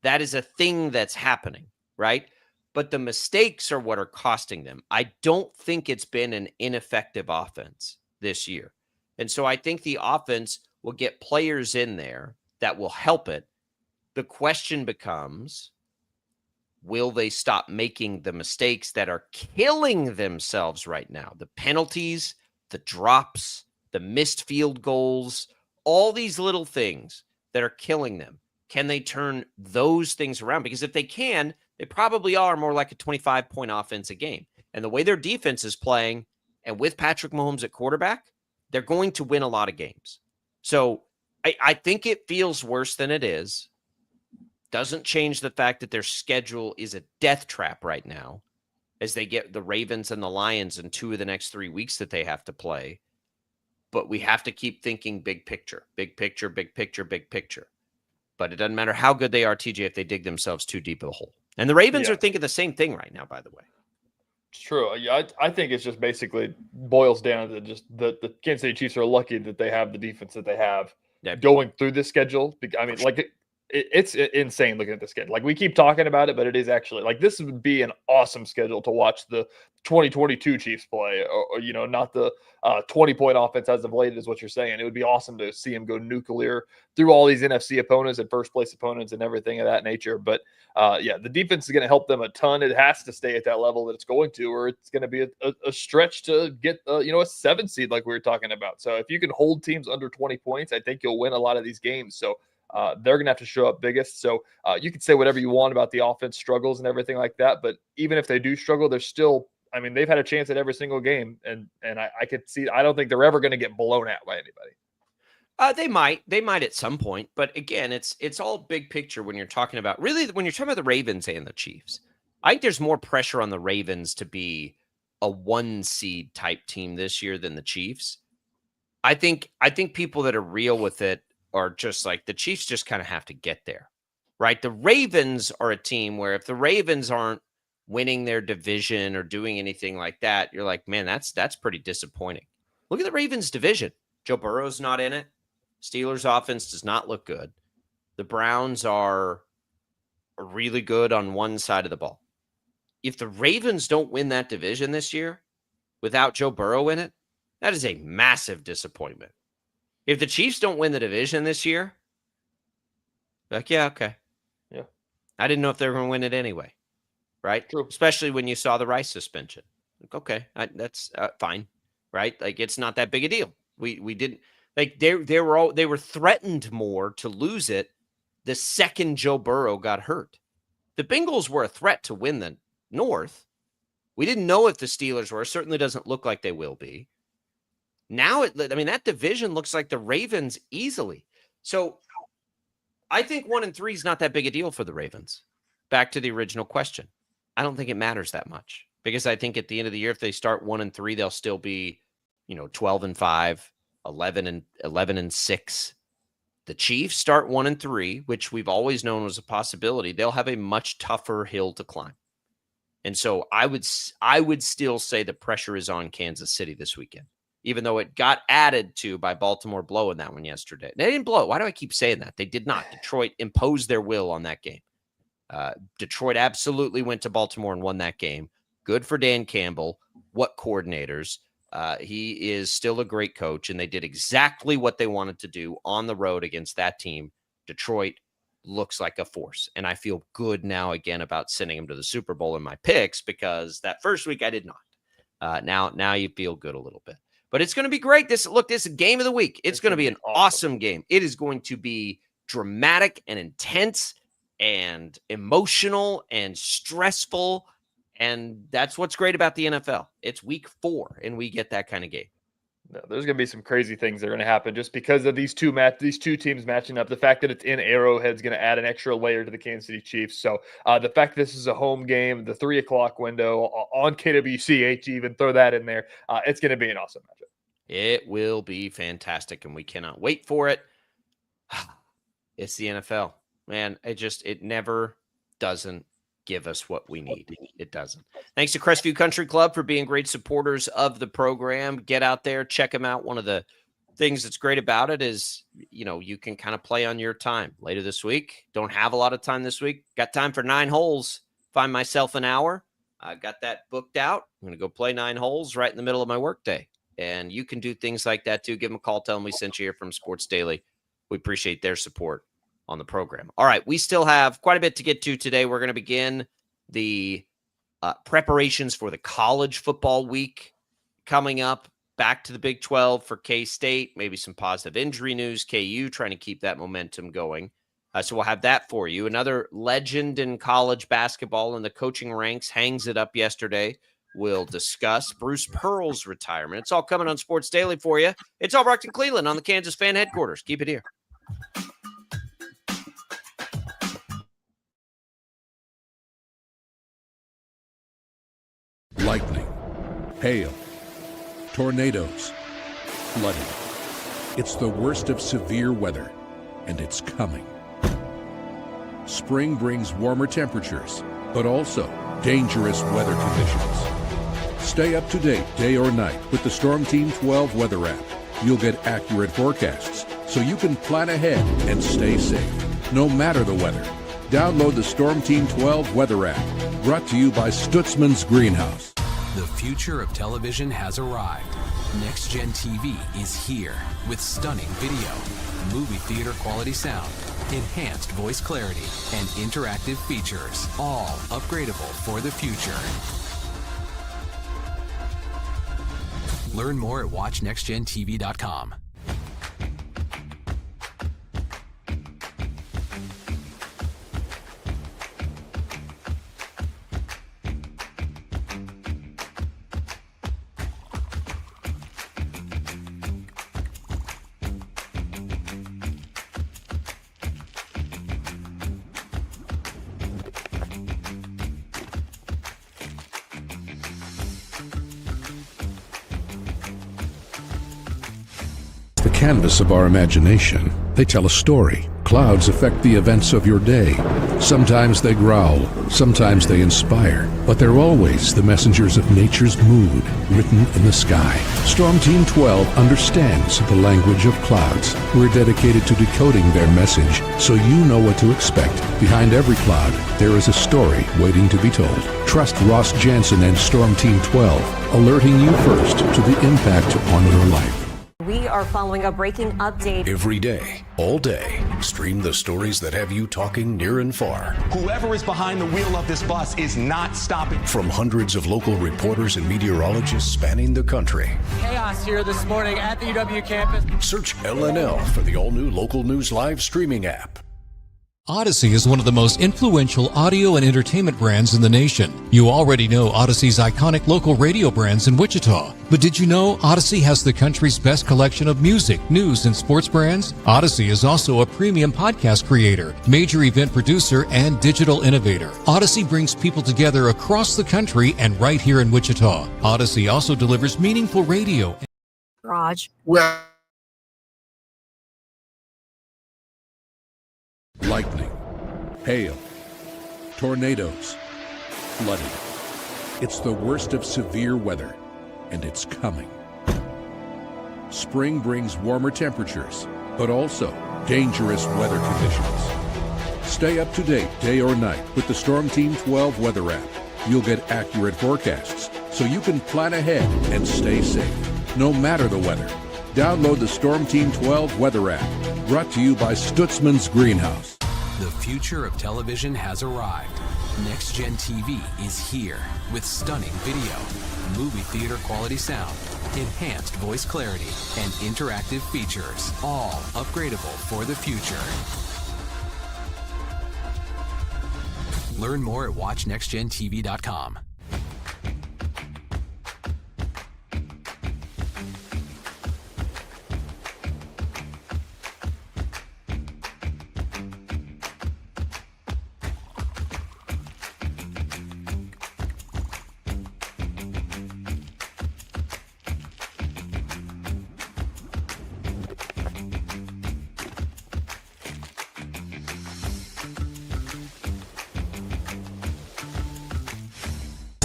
That is a thing that's happening, right? But the mistakes are what are costing them. I don't think it's been an ineffective offense this year. And so I think the offense will get players in there that will help it. The question becomes, will they stop making the mistakes that are killing themselves right now? The penalties, the drops, the missed field goals, all these little things that are killing them. Can they turn those things around? Because if they can, they probably are more like a 25-point offense a game. And the way their defense is playing, and with Patrick Mahomes at quarterback, they're going to win a lot of games. So I think it feels worse than it is. Doesn't change the fact that their schedule is a death trap right now as they get the Ravens and the Lions in 2 of the next 3 weeks that they have to play. But we have to keep thinking big picture, big picture, big picture, big picture. But it doesn't matter how good they are, TJ, if they dig themselves too deep of a hole. And the Ravens are thinking the same thing right now, by the way. It's true. Yeah, I think it's just basically boils down to just the Kansas City Chiefs are lucky that they have the defense that they have going through this schedule. I mean, like it's insane looking at the schedule. Like we keep talking about it, but it is actually like this would be an awesome schedule to watch the 2022 Chiefs play, or you know, not the 20-point offense as of late is what you're saying. It would be awesome to see them go nuclear through all these NFC opponents and first place opponents and everything of that nature. But yeah, the defense is going to help them a ton. It has to stay at that level that it's going to, or it's going to be a stretch to get you know, a 7 seed like we were talking about. So if you can hold teams under 20 points, I think you'll win a lot of these games. So they're going to have to show up biggest. So you can say whatever you want about the offense struggles and everything like that. But even if they do struggle, they're still, I mean, they've had a chance at every single game. And I could see, I don't think they're ever going to get blown out by anybody. They might at some point. But again, it's all big picture when you're talking about, really, when you're talking about the Ravens and the Chiefs. I think there's more pressure on the Ravens to be a 1 seed type team this year than the Chiefs. I think people that are real with it are just like the Chiefs just kind of have to get there, right? The Ravens are a team where if the Ravens aren't winning their division or doing anything like that, you're like, man, that's pretty disappointing. Look at the Ravens division. Joe Burrow's not in it. Steelers offense does not look good. The Browns are really good on one side of the ball. If the Ravens don't win that division this year without Joe Burrow in it, that is a massive disappointment. If the Chiefs don't win the division this year, like, yeah, okay. Yeah. I didn't know if they were going to win it anyway, right? True. Especially when you saw the Rice suspension. Like, okay, that's fine, right? Like, it's not that big a deal. We didn't, like, they were threatened more to lose it the second Joe Burrow got hurt. The Bengals were a threat to win the North. We didn't know if the Steelers were. It certainly doesn't look like they will be. Now, that division looks like the Ravens easily. So I think 1-3 is not that big a deal for the Ravens. Back to the original question. I don't think it matters that much because I think at the end of the year, if they start 1-3, they'll still be, 12-5, 11-6. The Chiefs start 1-3, which we've always known was a possibility. They'll have a much tougher hill to climb. And so I would still say the pressure is on Kansas City this weekend, even though it got added to by Baltimore blowing that one yesterday. They didn't blow it. Why do I keep saying that? They did not. Detroit imposed their will on that game. Detroit absolutely went to Baltimore and won that game. Good for Dan Campbell. What coordinators. He is still a great coach, and they did exactly what they wanted to do on the road against that team. Detroit looks like a force, and I feel good now again about sending him to the Super Bowl in my picks because that first week I did not. Now you feel good a little bit. But it's going to be great. This is game of the week. It's going to be an awesome game. It is going to be dramatic and intense and emotional and stressful. And that's what's great about the NFL. It's week 4, and we get that kind of game. No, there's going to be some crazy things that are going to happen just because of these two teams matching up. The fact that it's in Arrowhead is going to add an extra layer to the Kansas City Chiefs. So the fact that this is a home game, the 3 o'clock window on KWCH, even throw that in there, it's going to be an awesome matchup. It will be fantastic, and we cannot wait for it. It's the NFL, man. It never doesn't give us what we need. It doesn't. Thanks to Crestview Country Club for being great supporters of the program. Get out there, check them out. One of the things that's great about it is, you can kind of play on your time. Later this week, don't have a lot of time this week. Got time for 9 holes. Find myself an hour. I got that booked out. I'm going to go play 9 holes right in the middle of my workday. And you can do things like that too. Give them a call. Tell them we sent you here from Sports Daily. We appreciate their support on the program. All right, we still have quite a bit to get to today. We're going to begin the preparations for the college football week coming up. Back to the Big 12 for KState. Maybe some positive injury news. KU trying to keep that momentum going. So we'll have that for you. Another legend in college basketball in the coaching ranks hangs it up yesterday. We'll discuss Bruce Pearl's retirement. It's all coming on Sports Daily for you. It's all Brockton Cleveland on the Kansas Fan Headquarters. Keep it here. Lightning, hail, tornadoes, flooding. It's the worst of severe weather, and it's coming. Spring brings warmer temperatures, but also dangerous weather conditions. Stay up to date day or night with the Storm Team 12 weather app. You'll get accurate forecasts, so you can plan ahead and stay safe, no matter the weather. Download the Storm Team 12 weather app, brought to you by Stutzman's Greenhouse. The future of television has arrived. Next Gen TV is here with stunning video, movie theater quality sound, enhanced voice clarity, and interactive features, all upgradable for the future. Learn more at watchnextgentv.com. Canvas of our imagination. They tell a story. Clouds affect the events of your day. Sometimes they growl, sometimes they inspire, but they're always the messengers of nature's mood written in the sky. Storm Team 12 understands the language of clouds. We're dedicated to decoding their message so you know what to expect. Behind every cloud, there is a story waiting to be told. Trust Ross Jansen and Storm Team 12, alerting you first to the impact on your life. We are following a breaking update. Every day, all day, stream the stories that have you talking near and far. Whoever is behind the wheel of this bus is not stopping. From hundreds of local reporters and meteorologists spanning the country. Chaos here this morning at the UW campus. Search LNL for the all-new Local News Live streaming app. Odyssey is one of the most influential audio and entertainment brands in the nation. You already know Odyssey's iconic local radio brands in Wichita. But did you know Odyssey has the country's best collection of music, news, and sports brands? Odyssey is also a premium podcast creator, major event producer, and digital innovator. Odyssey brings people together across the country and right here in Wichita. Odyssey also delivers meaningful radio. Raj. Well, lightning, hail, tornadoes, flooding. It's the worst of severe weather, and it's coming. Spring brings warmer temperatures, but also dangerous weather conditions. Stay up to date day or night with the Storm Team 12 weather app. You'll get accurate forecasts, so you can plan ahead and stay safe, no matter the weather. Download the Storm Team 12 weather app, brought to you by Stutzman's Greenhouse. The future of television has arrived. Next Gen TV is here with stunning video, movie theater quality sound, enhanced voice clarity, and interactive features, all upgradable for the future. Learn more at watchnextgentv.com.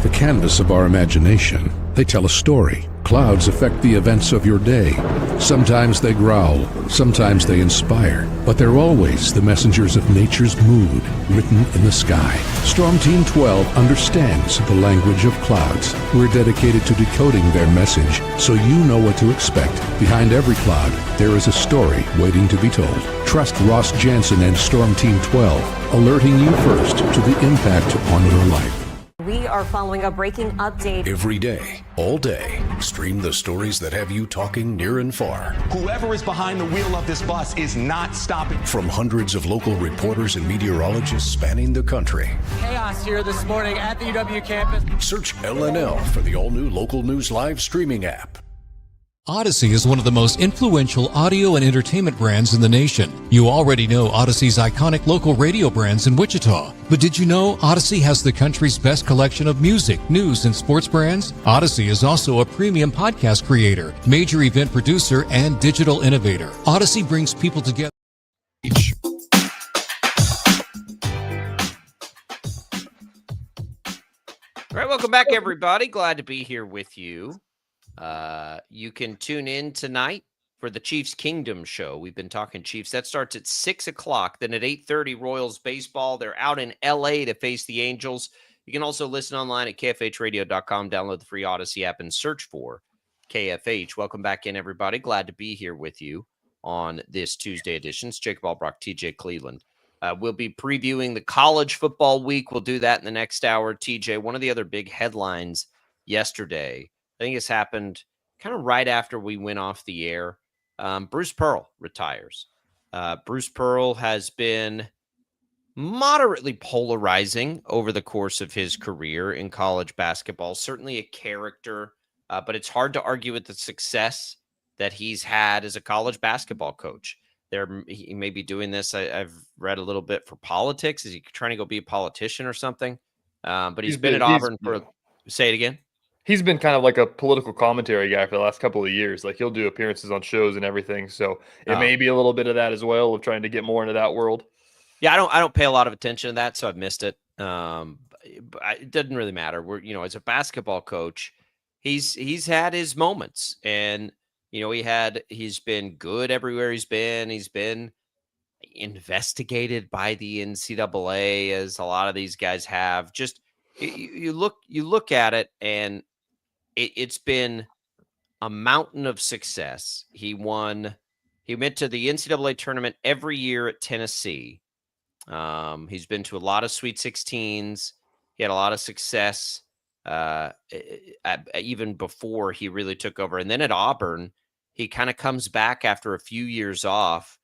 The canvas of our imagination. They tell a story. Clouds affect the events of your day. Sometimes they growl, sometimes they inspire, but they're always the messengers of nature's mood, written in the sky. Storm Team 12 understands the language of clouds. We're dedicated to decoding their message so you know what to expect. Behind every cloud, there is a story waiting to be told. Trust Ross Jansen and Storm Team 12, alerting you first to the impact on your life. We are following a breaking update. Every day, all day, stream the stories that have you talking near and far. Whoever is behind the wheel of this bus is not stopping. From hundreds of local reporters and meteorologists spanning the country. Chaos here this morning at the UW campus. Search LNL for the all-new Local News Live streaming app. Odyssey is one of the most influential audio and entertainment brands in the nation. You already know Odyssey's iconic local radio brands in Wichita. But did you know Odyssey has the country's best collection of music, news, and sports brands? Odyssey is also a premium podcast creator, major event producer, and digital innovator. Odyssey brings people together. All right, welcome back, everybody. Glad to be here with you. You can tune in tonight for the Chiefs Kingdom show. We've been talking Chiefs. That starts at 6 o'clock. Then at 8:30, Royals baseball. They're out in L.A. to face the Angels. You can also listen online at kfhradio.com, download the free Odyssey app, and search for KFH. Welcome back in, everybody. Glad to be here with you on this Tuesday edition. It's Jacob Albrock, TJ Cleveland. We'll be previewing the college football week. We'll do that in the next hour. TJ, one of the other big headlines yesterday, I think it's happened kind of right after we went off the air. Bruce Pearl retires. Bruce Pearl has been moderately polarizing over the course of his career in college basketball. Certainly a character, but it's hard to argue with the success that he's had as a college basketball coach. He may be doing this. I've read a little bit for politics. Is he trying to go be a politician or something? But he's been at Auburn for. Say it again. He's been kind of like a political commentary guy for the last couple of years. Like, he'll do appearances on shows and everything. So it may be a little bit of that as well, of trying to get more into that world. Yeah, I don't pay a lot of attention to that, so I've missed it. It doesn't really matter. As a basketball coach, he's had his moments, and he's been good everywhere he's been. He's been investigated by the NCAA, as a lot of these guys have. Just you look at it, and it's been a mountain of success. He went to the NCAA tournament every year at Tennessee. He's been to a lot of Sweet 16s. He had a lot of success even before he really took over. And then at Auburn, he kind of comes back after a few years off.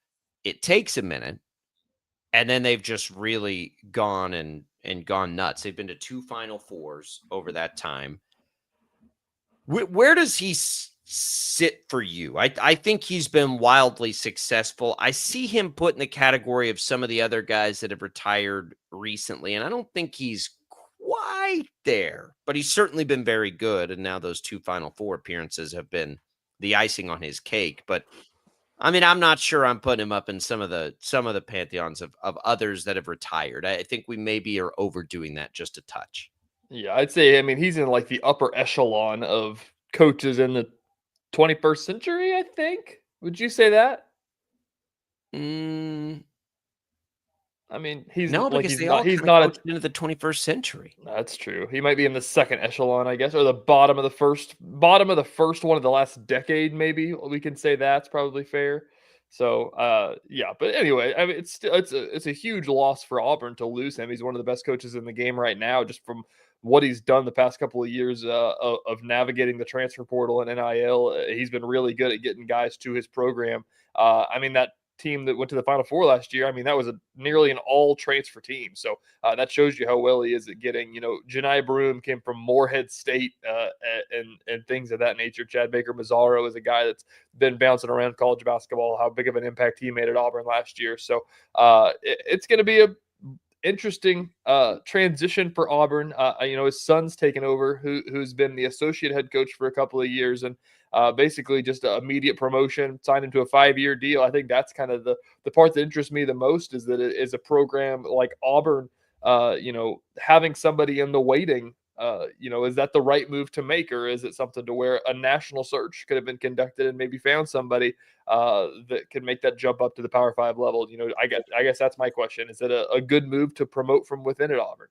It takes a minute, and then they've just really gone and gone nuts. They've been to 2 Final Fours over that time. Where does he sit for you? I think he's been wildly successful. I see him put in the category of some of the other guys that have retired recently, and I don't think he's quite there, but he's certainly been very good. And now those 2 Final Four appearances have been the icing on his cake. But I mean, I'm not sure I'm putting him up in some of the pantheons of others that have retired. I think we maybe are overdoing that just a touch. Yeah, I'd say, he's in like the upper echelon of coaches in the 21st century, I think. Would you say that? He's no, because he's they not, all he's kind not of coached into the 21st century. That's true. He might be in the second echelon, I guess, or the bottom of the first one of the last decade, maybe. We can say that's probably fair. So, yeah. But anyway, it's a huge loss for Auburn to lose him. He's one of the best coaches in the game right now, just from what he's done the past couple of years of navigating the transfer portal and NIL. He's been really good at getting guys to his program. That team that went to the Final Four last year. I mean, that was nearly an all transfer team. So that shows you how well he is at getting, Janai Broom came from Morehead State and things of that nature. Chad Baker Mazzaro is a guy that's been bouncing around college basketball, how big of an impact he made at Auburn last year. So it's going to be a interesting transition for Auburn. His son's taken over, who's been the associate head coach for a couple of years, and basically just an immediate promotion, signed into a 5-year deal. I think that's kind of the part that interests me the most, is that it is a program like Auburn, having somebody in the waiting. Is that the right move to make, or is it something to where a national search could have been conducted and maybe found somebody that could make that jump up to the Power 5 level? I guess that's my question. Is it a good move to promote from within at Auburn?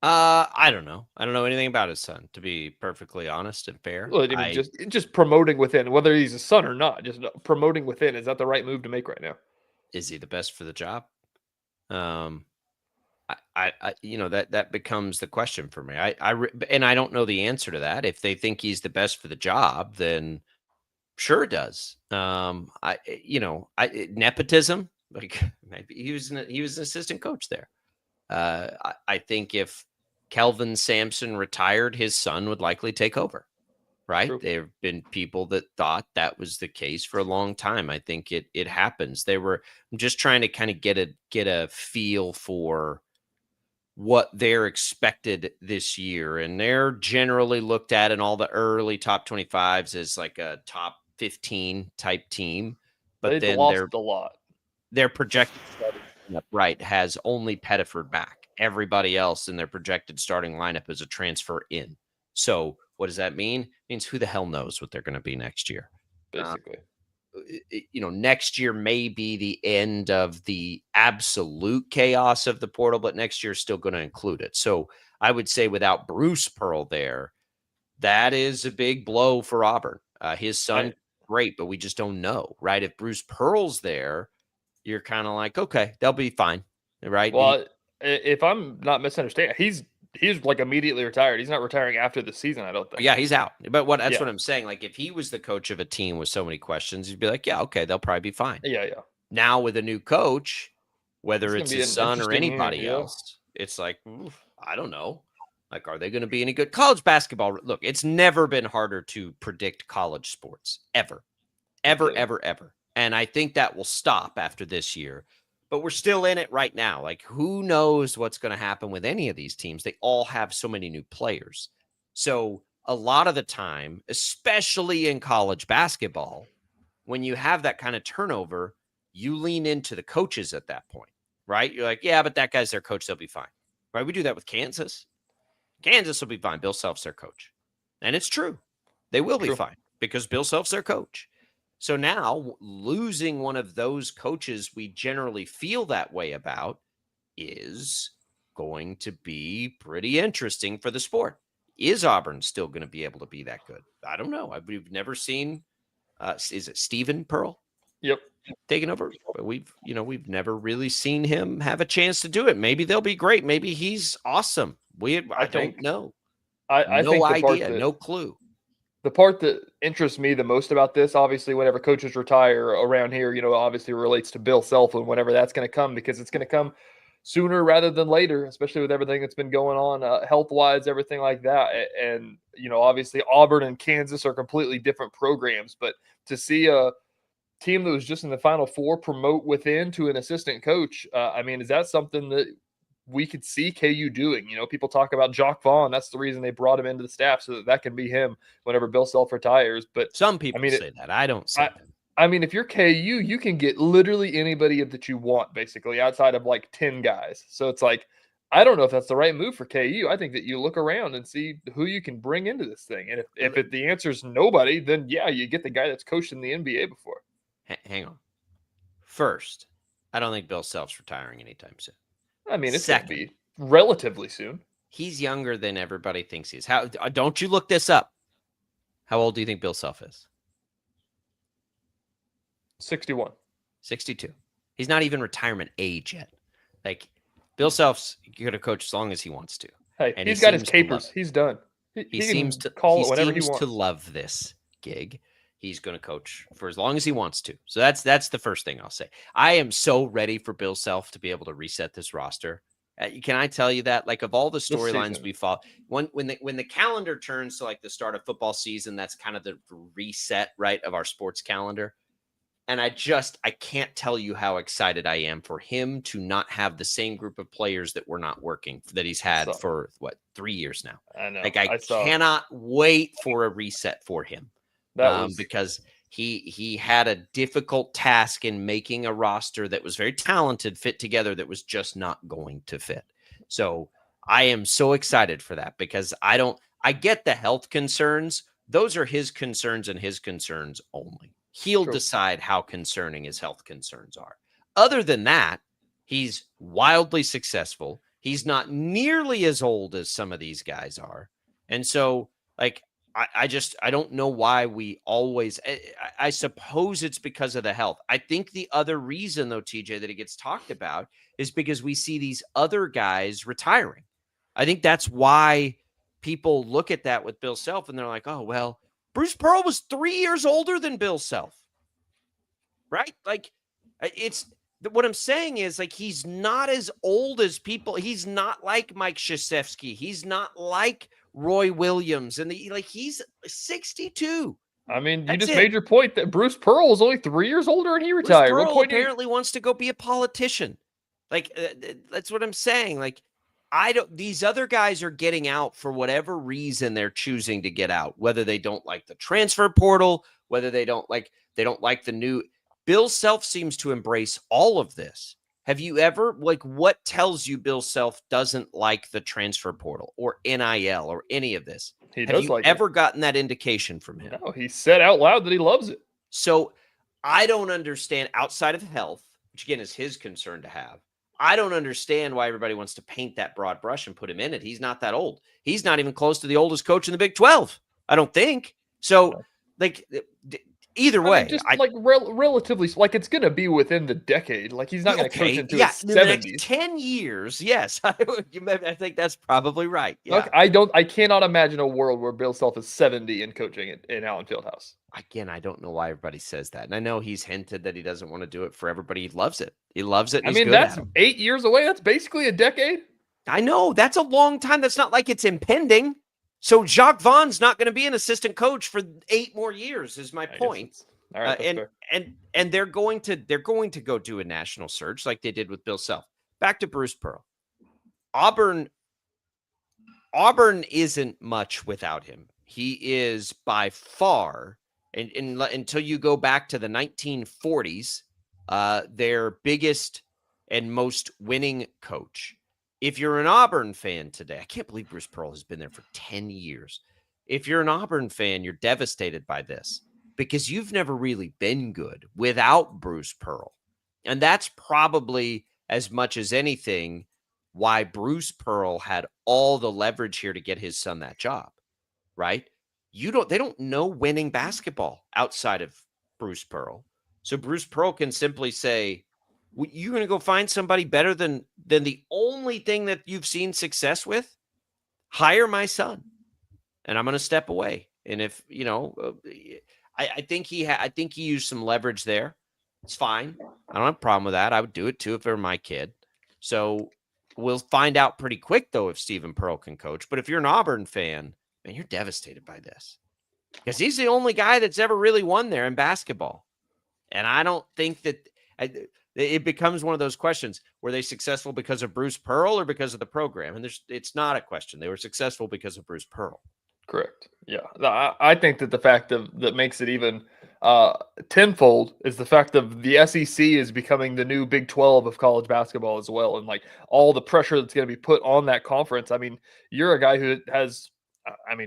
I don't know. I don't know anything about his son, to be perfectly honest and fair. Well, I mean, just promoting within, whether he's a son or not, just promoting within. Is that the right move to make right now? Is he the best for the job? That becomes the question for me. And I don't know the answer to that. If they think he's the best for the job, then sure it does. Nepotism, like maybe he was an assistant coach there. I think if Kelvin Sampson retired, his son would likely take over. Right. True. There have been people that thought that was the case for a long time. I think it happens. I'm just trying to kind of get a feel for what they're expected this year. And they're generally looked at in all the early top 25s as like a top 15 type team. But then lost a lot. Their projected starting lineup, has only Pettiford back. Everybody else in their projected starting lineup is a transfer in. So what does that mean? It means who the hell knows what they're going to be next year. Basically. Next year may be the end of the absolute chaos of the portal, but next year is still going to include it. So I would say without Bruce Pearl there, that is a big blow for Auburn. His son, great, but we just don't know, right? If Bruce Pearl's there, you're kind of like, okay, they'll be fine, right? Well, if I'm not misunderstanding, he's like immediately retired. He's not retiring after the season, I don't think. Yeah, he's out. But that's what I'm saying. Like, if he was the coach of a team with so many questions, you'd be like, yeah, okay, they'll probably be fine. Yeah. Now with a new coach, whether it's his son or anybody else, it's like, I don't know. Like, are they going to be any good? College basketball, look, it's never been harder to predict college sports, ever. And I think that will stop after this year. But we're still in it right now. Like, who knows what's going to happen with any of these teams? They all have so many new players. So a lot of the time, especially in college basketball, when you have that kind of turnover, you lean into the coaches at that point, right? You're like, yeah, but that guy's their coach. They'll be fine, right? We do that with Kansas. Kansas will be fine. Bill Self's their coach. And it's true. They will be fine because Bill Self's their coach. So now losing one of those coaches we generally feel that way about is going to be pretty interesting for the sport. Is Auburn still going to be able to be that good? I don't know. We've never seen, is it Stephen Pearl? Yep. Taking over. We've never really seen him have a chance to do it. Maybe they'll be great. Maybe he's awesome. I don't know. I no think idea. No clue. The part that interests me the most about this, obviously, whenever coaches retire around here, obviously relates to Bill Self and whenever that's going to come, because it's going to come sooner rather than later, especially with everything that's been going on health-wise, everything like that. And, obviously Auburn and Kansas are completely different programs, but to see a team that was just in the Final Four promote within to an assistant coach, is that something that we could see KU doing? People talk about Jock Vaughn. That's the reason they brought him into the staff, so that can be him whenever Bill Self retires. But some people say that. I don't say that. If you're KU, you can get literally anybody that you want, basically, outside of like 10 guys. So it's like, I don't know if that's the right move for KU. I think that you look around and see who you can bring into this thing. And if the answer is nobody, then yeah, you get the guy that's coached in the NBA before. Hang on. First, I don't think Bill Self's retiring anytime soon. It's going to be relatively soon. He's younger than everybody thinks he is. How don't you look this up? How old do you think Bill Self is? 61. 62. He's not even retirement age yet. Like, Bill Self's going to coach as long as he wants to. Hey, and he's got his capers. He's done. He seems to call it whenever he wants. To love this gig. he's going to coach for as long as he wants to. So that's the first thing I'll say. I am so ready for Bill Self to be able to reset this roster. Can I tell you that? Like, of all the storylines we follow, when the calendar turns to like the start of football season, that's kind of the reset, right, of our sports calendar. And I can't tell you how excited I am for him to not have the same group of players that were not working that he's had for 3 years now. I know. Like, I cannot wait for a reset for him. Because he had a difficult task in making a roster that was very talented fit together that was just not going to fit. So I am so excited for that because I get the health concerns. Those are his concerns and his concerns only. He'll decide how concerning his health concerns are. Other than that, he's wildly successful. He's not nearly as old as some of these guys are. And so, like, I don't know why we always, I suppose it's because of the health. I think the other reason, though, TJ, that it gets talked about is because we see these other guys retiring. I think that's why people look at that with Bill Self and they're like, oh, well, Bruce Pearl was 3 years older than Bill Self, right? Like, it's what I'm saying is, like, he's not as old as people. He's not like Mike Krzyzewski. He's not like Roy Williams. And he's 62. I mean, you just made your point that Bruce Pearl was only 3 years older and he retired. Bruce Pearl apparently wants to go be a politician. Like, that's what I'm saying. Like, these other guys are getting out for whatever reason they're choosing to get out, whether they don't like the transfer portal, whether they don't like the new. Bill Self seems to embrace all of this. Have you ever, what tells you Bill Self doesn't like the transfer portal or NIL or any of this? Have you ever gotten that indication from him? No, he said out loud that he loves it. So I don't understand, outside of health, which again is his concern to have. I don't understand why everybody wants to paint that broad brush and put him in it. He's not that old. He's not even close to the oldest coach in the Big 12. I don't think. So, like, either way. Relatively, like, it's going to be within the decade. Like, he's not going to coach into his 70s. The next 10 years, yes. I think that's probably right. Yeah. Look, I cannot imagine a world where Bill Self is 70 and coaching in Allen Fieldhouse. Again, I don't know why everybody says that. And I know he's hinted that he doesn't want to do it for everybody. He loves it. He loves it. I mean, that's 8 years away. That's basically a decade. I know. That's a long time. That's not like it's impending. So Jacques Vaughn's not going to be an assistant coach for 8 more years is my point. All right, and they're going to go do a national search like they did with Bill Self. Back to Bruce Pearl. Auburn isn't much without him. He is by far, and until you go back to the 1940s, their biggest and most winning coach. If you're an Auburn fan today, I can't believe Bruce Pearl has been there for 10 years. If you're an Auburn fan, you're devastated by this because you've never really been good without Bruce Pearl. And that's probably, as much as anything, why Bruce Pearl had all the leverage here to get his son that job, right? They don't know winning basketball outside of Bruce Pearl. So Bruce Pearl can simply say, you're going to go find somebody better than the only thing that you've seen success with? Hire my son, and I'm going to step away. And if, I think he used some leverage there. It's fine. I don't have a problem with that. I would do it too if it were my kid. So we'll find out pretty quick, though, if Stephen Pearl can coach. But if you're an Auburn fan, man, you're devastated by this because he's the only guy that's ever really won there in basketball. And I don't think that it becomes one of those questions. Were they successful because of Bruce Pearl or because of the program? And it's not a question. They were successful because of Bruce Pearl. Correct. Yeah. I think that the fact that makes it even tenfold is the fact that the SEC is becoming the new Big 12 of college basketball as well. And like all the pressure that's going to be put on that conference. I mean, you're a guy who has,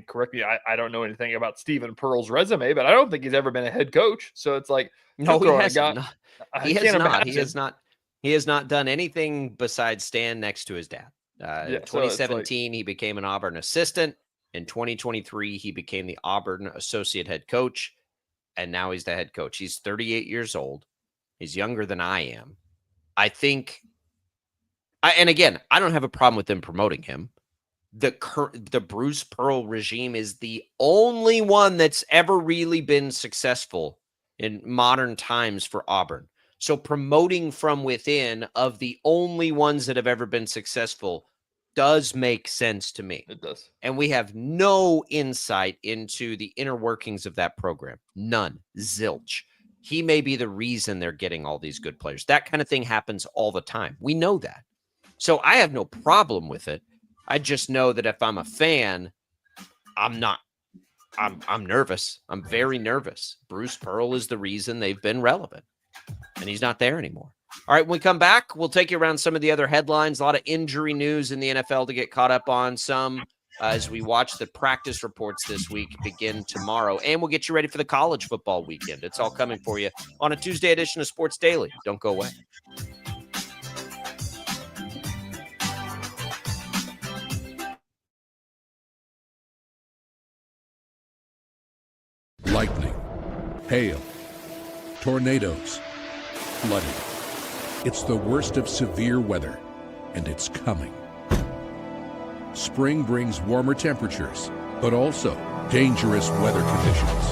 correct me, I don't know anything about Stephen Pearl's resume, but I don't think he's ever been a head coach. So it's like, no, he has not. He has not done anything besides stand next to his dad. In 2017, he became an Auburn assistant. In 2023, he became the Auburn associate head coach, and now he's the head coach. He's 38 years old. He's younger than I am. I think, and again, I don't have a problem with them promoting him, the Bruce Pearl regime is the only one that's ever really been successful in modern times for Auburn. So promoting from within of the only ones that have ever been successful does make sense to me. It does. And we have no insight into the inner workings of that program. None. Zilch. He may be the reason they're getting all these good players. That kind of thing happens all the time. We know that. So I have no problem with it. I just know that if I'm a fan, I'm nervous. I'm very nervous. Bruce Pearl is the reason they've been relevant, and he's not there anymore. All right, when we come back, we'll take you around some of the other headlines. A lot of injury news in the NFL to get caught up on. Some as we watch the practice reports this week begin tomorrow. And we'll get you ready for the college football weekend. It's all coming for you on a Tuesday edition of Sports Daily. Don't go away. Lightning, hail, tornadoes, flooding. It's the worst of severe weather, and it's coming. Spring brings warmer temperatures, but also dangerous weather conditions.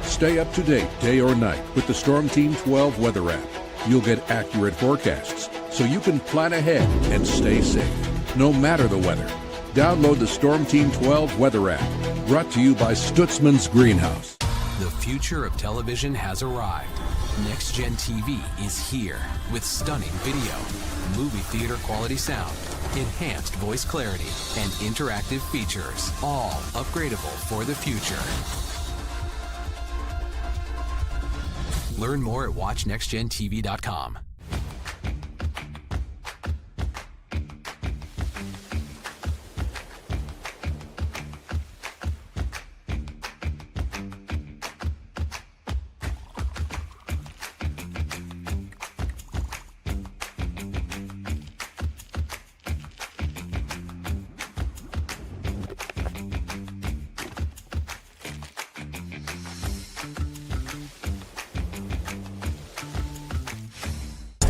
Stay up to date day or night with the Storm Team 12 weather app. You'll get accurate forecasts, so you can plan ahead and stay safe, no matter the weather. Download the Storm Team 12 weather app, brought to you by Stutzman's Greenhouse. The future of television has arrived. Next Gen TV is here with stunning video, movie theater quality sound, enhanced voice clarity, and interactive features, all upgradable for the future. Learn more at watchnextgentv.com.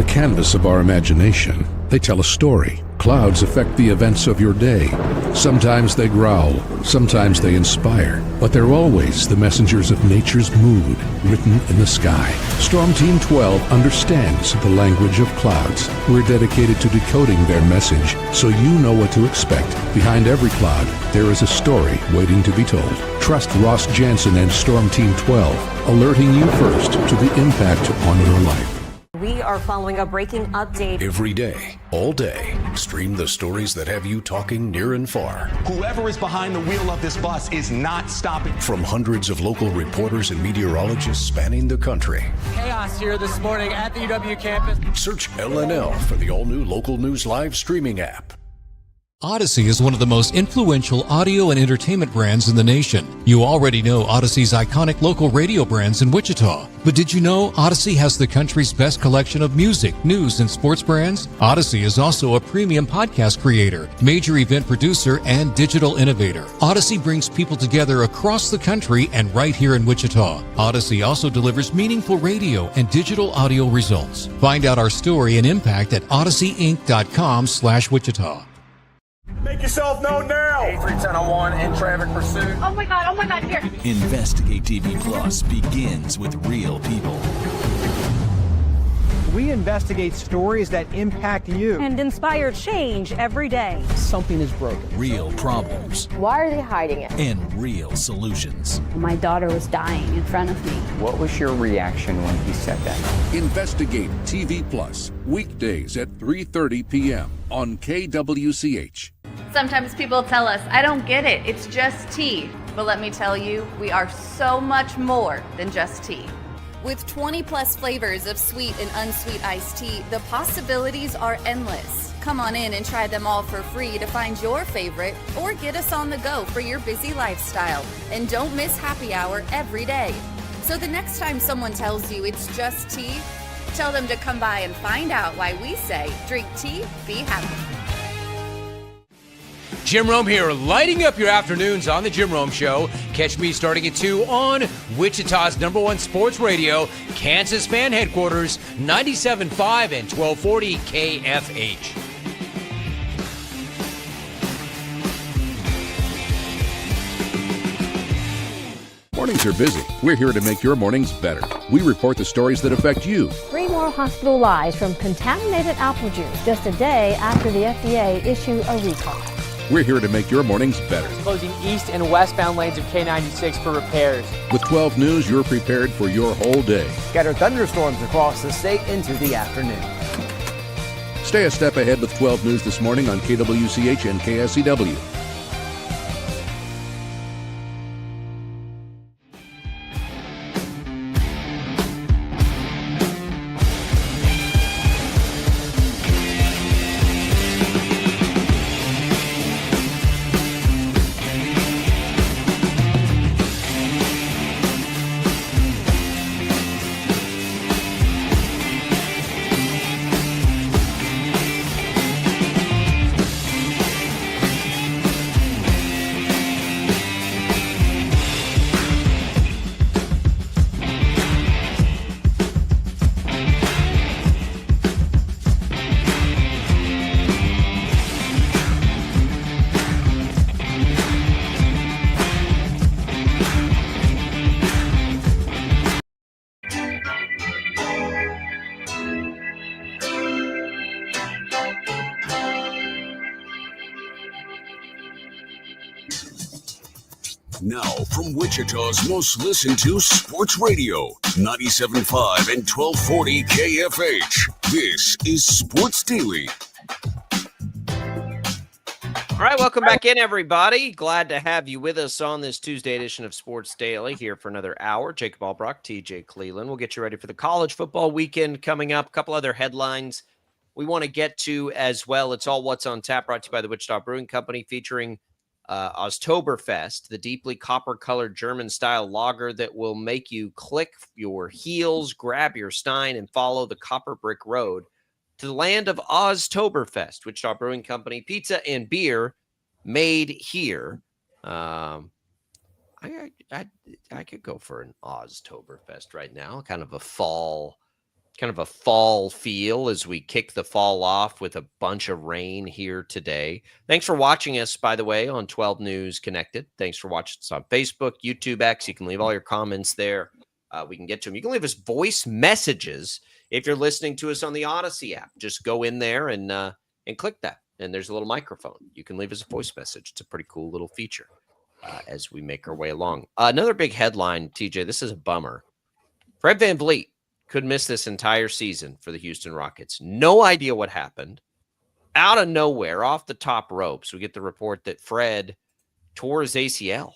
Canvas of our imagination. They tell a story. Clouds affect the events of your day. Sometimes they growl, sometimes they inspire, but they're always the messengers of nature's mood written in the sky. Storm Team 12 understands the language of clouds. We're dedicated to decoding their message so you know what to expect. Behind every cloud, there is a story waiting to be told. Trust Ross Jansen and Storm Team 12, alerting you first to the impact on your life. We are following a breaking update. Every day, all day, stream the stories that have you talking near and far. Whoever is behind the wheel of this bus is not stopping. From hundreds of local reporters and meteorologists spanning the country. Chaos here this morning at the UW campus. Search LNL for the all-new Local News Live streaming app. Odyssey is one of the most influential audio and entertainment brands in the nation. You already know Odyssey's iconic local radio brands in Wichita. But did you know Odyssey has the country's best collection of music, news, and sports brands? Odyssey is also a premium podcast creator, major event producer, and digital innovator. Odyssey brings people together across the country and right here in Wichita. Odyssey also delivers meaningful radio and digital audio results. Find out our story and impact at odysseyinc.com/Wichita. Make yourself known now. 831001 in traffic pursuit. Oh my God, here. Investigate TV Plus begins with real people. We investigate stories that impact you. And inspire change every day. Something is broken. Real problems. Why are they hiding it? And real solutions. My daughter was dying in front of me. What was your reaction when he said that? Investigate TV Plus, weekdays at 3:30 p.m. on KWCH. Sometimes people tell us, I don't get it, it's just tea. But let me tell you, we are so much more than just tea. With 20 plus flavors of sweet and unsweet iced tea, the possibilities are endless. Come on in and try them all for free to find your favorite or get us on the go for your busy lifestyle. And don't miss happy hour every day. So the next time someone tells you it's just tea, tell them to come by and find out why we say, drink tea, be happy. Jim Rome here, lighting up your afternoons on The Jim Rome Show. Catch me starting at 2 on Wichita's #1 sports radio, Kansas Fan Headquarters, 97.5 and 1240 KFH. Mornings are busy. We're here to make your mornings better. We report the stories that affect you. 3 more hospitalized from contaminated apple juice just a day after the FDA issued a recall. We're here to make your mornings better. Closing east and westbound lanes of K96 for repairs. With 12 News, you're prepared for your whole day. Scattered thunderstorms across the state into the afternoon. Stay a step ahead with 12 News this morning on KWCH and KSCW. Now, from Wichita's most listened to sports radio, 97.5 and 1240 KFH. This is Sports Daily. All right, welcome back in, everybody. Glad to have you with us on this Tuesday edition of Sports Daily here for another hour. Jacob Albrock, TJ Cleveland. We'll get you ready for the college football weekend coming up. A couple other headlines we want to get to as well. It's all what's on tap, brought to you by the Wichita Brewing Company, featuring Oztoberfest, the deeply copper-colored German-style lager that will make you click your heels, grab your stein, and follow the copper brick road to the land of Oztoberfest. Wichita Brewing Company, pizza and beer made here. I could go for an Oztoberfest right now, kind of a fall feel as we kick the fall off with a bunch of rain here today. Thanks for watching us, by the way, on 12 News Connected. Thanks for watching us on Facebook, YouTube, X. You can leave all your comments there. We can get to them. You can leave us voice messages if you're listening to us on the Odyssey app. Just go in there and click that, and there's a little microphone. You can leave us a voice message. It's a pretty cool little feature as we make our way along. Another big headline, TJ, this is a bummer. Fred VanVleet could miss this entire season for the Houston Rockets. No idea what happened. Out of nowhere, off the top ropes, we get the report that Fred tore his ACL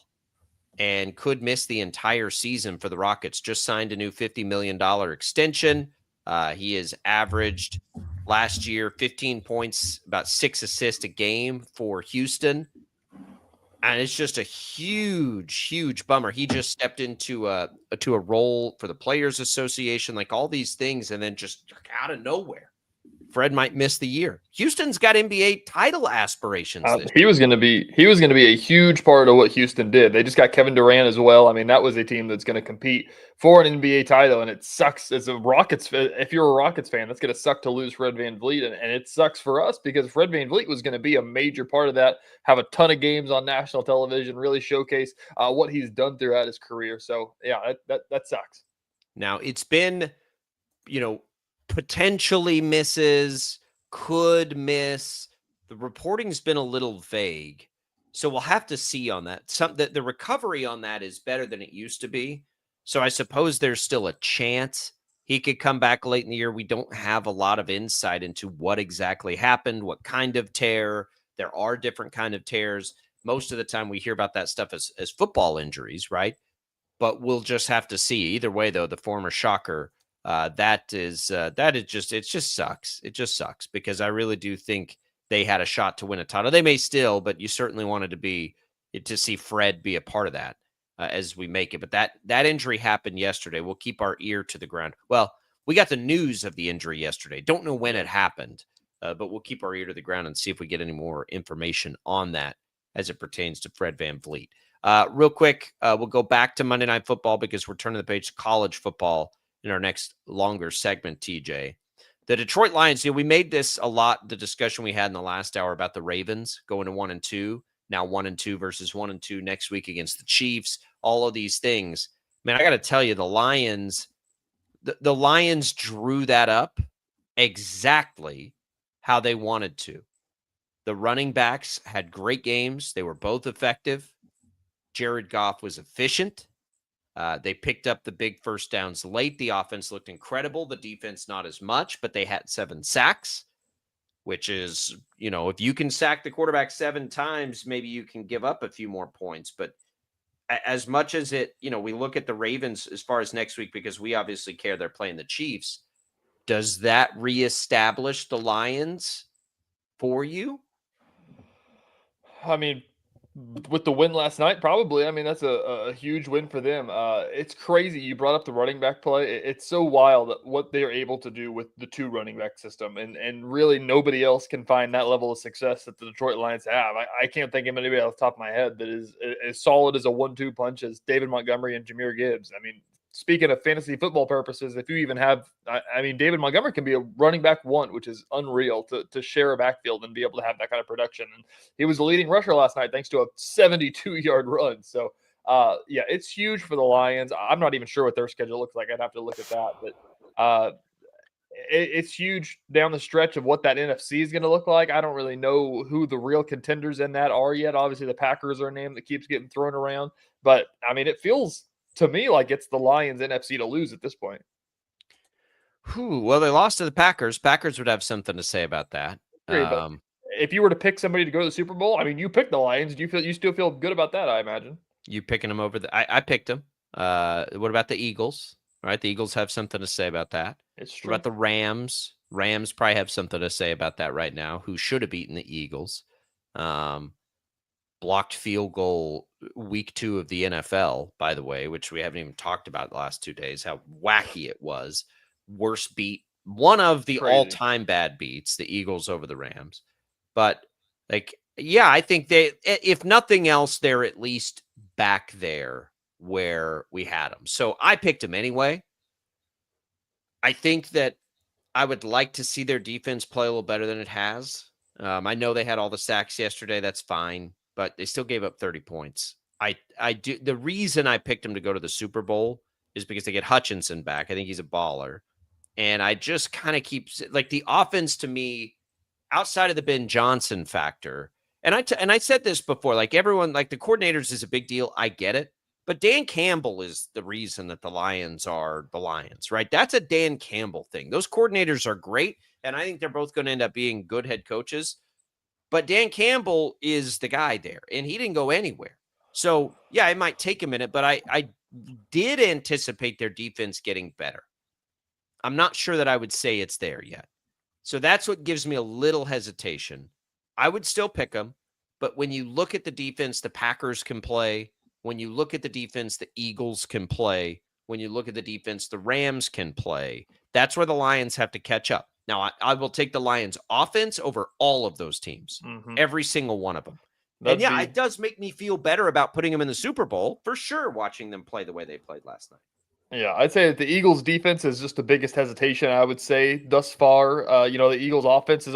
and could miss the entire season for the Rockets. Just signed a new $50 million extension. He has averaged last year 15 points, about 6 assists a game for Houston. And it's just a huge, huge bummer. He just stepped into a role for the Players Association, like all these things, and then just out of nowhere, Fred might miss the year. Houston's got NBA title aspirations. He was going to be a huge part of what Houston did. They just got Kevin Durant as well. I mean, that was a team that's going to compete for an NBA title, and it sucks as a Rockets. If you're a Rockets fan, that's going to suck to lose Fred VanVleet, and it sucks for us because Fred VanVleet was going to be a major part of that. Have a ton of games on national television, really showcase what he's done throughout his career. So yeah, that sucks. Now it's been, potentially misses, could miss. The reporting's been a little vague, so we'll have to see on that. The recovery on that is better than it used to be, so I suppose there's still a chance he could come back late in the year. We don't have a lot of insight into what exactly happened, what kind of tear. There are different kind of tears. Most of the time we hear about that stuff as football injuries, right? But we'll just have to see. Either way, though, the former Shocker, it just sucks. It just sucks because I really do think they had a shot to win a title. They may still, but you certainly wanted to see Fred be a part of that as we make it. But that injury happened yesterday. We'll keep our ear to the ground. Well, we got the news of the injury yesterday. Don't know when it happened, but we'll keep our ear to the ground and see if we get any more information on that as it pertains to Fred VanVleet. Real quick, we'll go back to Monday Night Football because we're turning the page to college football in our next longer segment, TJ. The Detroit Lions, we made this a lot, the discussion we had in the last hour about the Ravens going to 1-2. now 1-2 versus 1-2 next week against the Chiefs. All of these things, man. I got to tell you, the Lions drew that up exactly how they wanted to. The running backs had great games. They were both effective. Jared Goff was efficient. They picked up the big first downs late. The offense looked incredible. The defense, not as much, but they had 7 sacks, which is, if you can sack the quarterback 7 times, maybe you can give up a few more points. But as much as we look at the Ravens as far as next week, because we obviously care they're playing the Chiefs, does that reestablish the Lions for you? I mean, with the win last night, probably. I mean, that's a huge win for them. It's crazy. You brought up the running back play. It's so wild what they're able to do with the 2 running back system. And really nobody else can find that level of success that the Detroit Lions have. I can't think of anybody off the top of my head that is as solid as a 1-2 punch as David Montgomery and Jahmyr Gibbs. I mean, speaking of fantasy football purposes, if you even have, David Montgomery can be a running back 1, which is unreal to share a backfield and be able to have that kind of production. And he was the leading rusher last night thanks to a 72-yard run. So, it's huge for the Lions. I'm not even sure what their schedule looks like. I'd have to look at that. But it's huge down the stretch of what that NFC is going to look like. I don't really know who the real contenders in that are yet. Obviously, the Packers are a name that keeps getting thrown around. But, it feels to me like it's the Lions NFC to lose at this point. Well, they lost to the Packers. Packers would have something to say about that. If you were to pick somebody to go to the Super Bowl, you picked the Lions. Do you still feel good about that? I imagine you picking them over I picked them. What about the Eagles? Right, the Eagles have something to say about that. It's true. What about the Rams? Rams probably have something to say about that right now. Who should have beaten the Eagles? Blocked field goal week 2 of the NFL, by the way, which we haven't even talked about the last 2 days. How wacky it was. Worst beat, one of the all-time bad beats, the Eagles over the Rams. But I think they, if nothing else, they're at least back there where we had them. So I picked them anyway. I think that I would like to see their defense play a little better than it has. I know they had all the sacks yesterday. That's fine, but they still gave up 30 points. I do. The reason I picked them to go to the Super Bowl is because they get Hutchinson back. I think he's a baller. And I just kind of keep the offense to me, outside of the Ben Johnson factor. And I said this before, everyone, the coordinators is a big deal. I get it. But Dan Campbell is the reason that the Lions are the Lions, right? That's a Dan Campbell thing. Those coordinators are great. And I think they're both going to end up being good head coaches. But Dan Campbell is the guy there, and he didn't go anywhere. So, yeah, it might take a minute, but I did anticipate their defense getting better. I'm not sure that I would say it's there yet. So that's what gives me a little hesitation. I would still pick them, but when you look at the defense, the Packers can play. When you look at the defense, the Eagles can play. When you look at the defense, the Rams can play. That's where the Lions have to catch up. Now, I will take the Lions offense over all of those teams, every single one of them. It does make me feel better about putting them in the Super Bowl, for sure, watching them play the way they played last night. Yeah, I'd say that the Eagles' defense is just the biggest hesitation, I would say, thus far. The Eagles' offense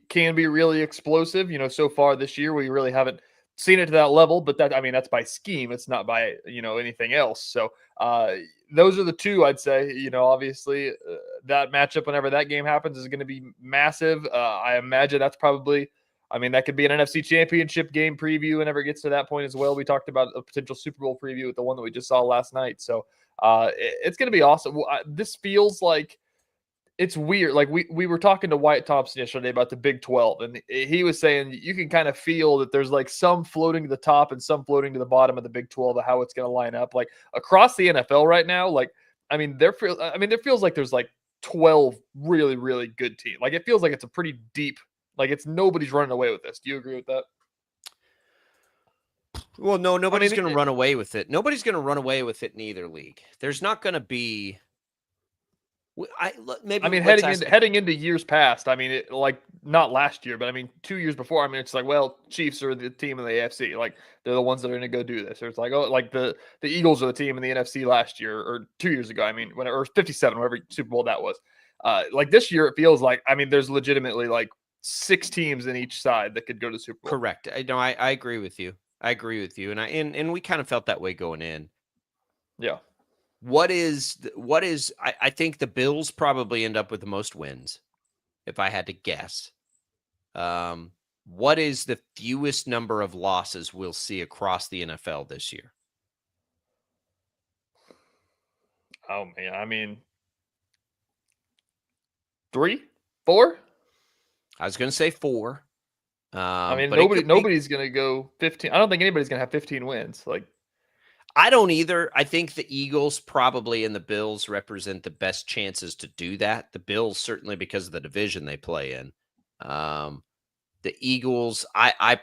can be really explosive. So far this year, we really haven't seen it to that level, but that's by scheme. It's not by, anything else. So those are the two, I'd say. Obviously, that matchup, whenever that game happens, is going to be massive. I imagine that's probably, that could be an NFC Championship game preview whenever it gets to that point as well. We talked about a potential Super Bowl preview with the one that we just saw last night. So it's going to be awesome. This feels like it's weird. We were talking to Wyatt Thompson yesterday about the Big 12, and he was saying you can kind of feel that there's some floating to the top and some floating to the bottom of the Big 12 of how it's going to line up. Across the NFL right now, there feels like there's 12 really, really good teams. It feels like it's a pretty deep, it's nobody's running away with this. Do you agree with that? Well, no, nobody's going to run away with it. Nobody's going to run away with it in either league. There's not going to be. Heading into years past, not last year, but 2 years before, it's Chiefs are the team in the AFC. They're the ones that are going to go do this. Or it's the Eagles are the team in the NFC last year or 2 years ago. Or 57, whatever Super Bowl that was. This year, it feels there's legitimately 6 teams in each side that could go to the Super Bowl. Correct. I agree with you. And we kind of felt that way going in. Yeah. I think the Bills probably end up with the most wins, if I had to guess. What is the fewest number of losses we'll see across the NFL this year? Oh man, I mean 3, 4? I was going to say 4. I mean, nobody's going to go 15. I don't think anybody's going to have 15 wins. Like, I don't either. I think the Eagles probably and the Bills represent the best chances to do that. The Bills certainly because of the division they play in. The Eagles, I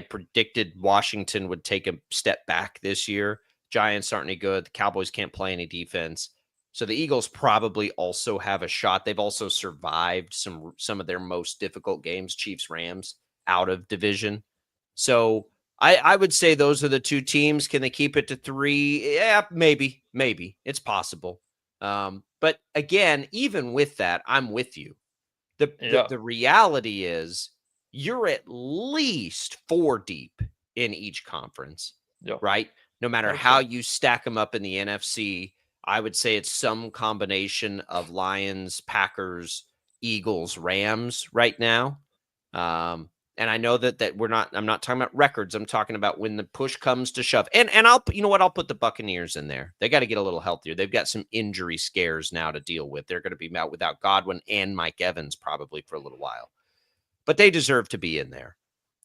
predicted Washington would take a step back this year. Giants aren't any good. The Cowboys can't play any defense. So the Eagles probably also have a shot. They've also survived some of their most difficult games, Chiefs, Rams, out of division. So I would say those are the 2 teams. Can they keep it to 3? Yeah, maybe. It's possible. But again, even with that, I'm with you. The reality is you're at least 4 deep in each conference, right? No matter how you stack them up in the NFC, I would say it's some combination of Lions, Packers, Eagles, Rams right now. And I know that I'm not talking about records. I'm talking about when the push comes to shove. And I'll put the Buccaneers in there. They got to get a little healthier. They've got some injury scares now to deal with. They're going to be out without Godwin and Mike Evans probably for a little while. But they deserve to be in there.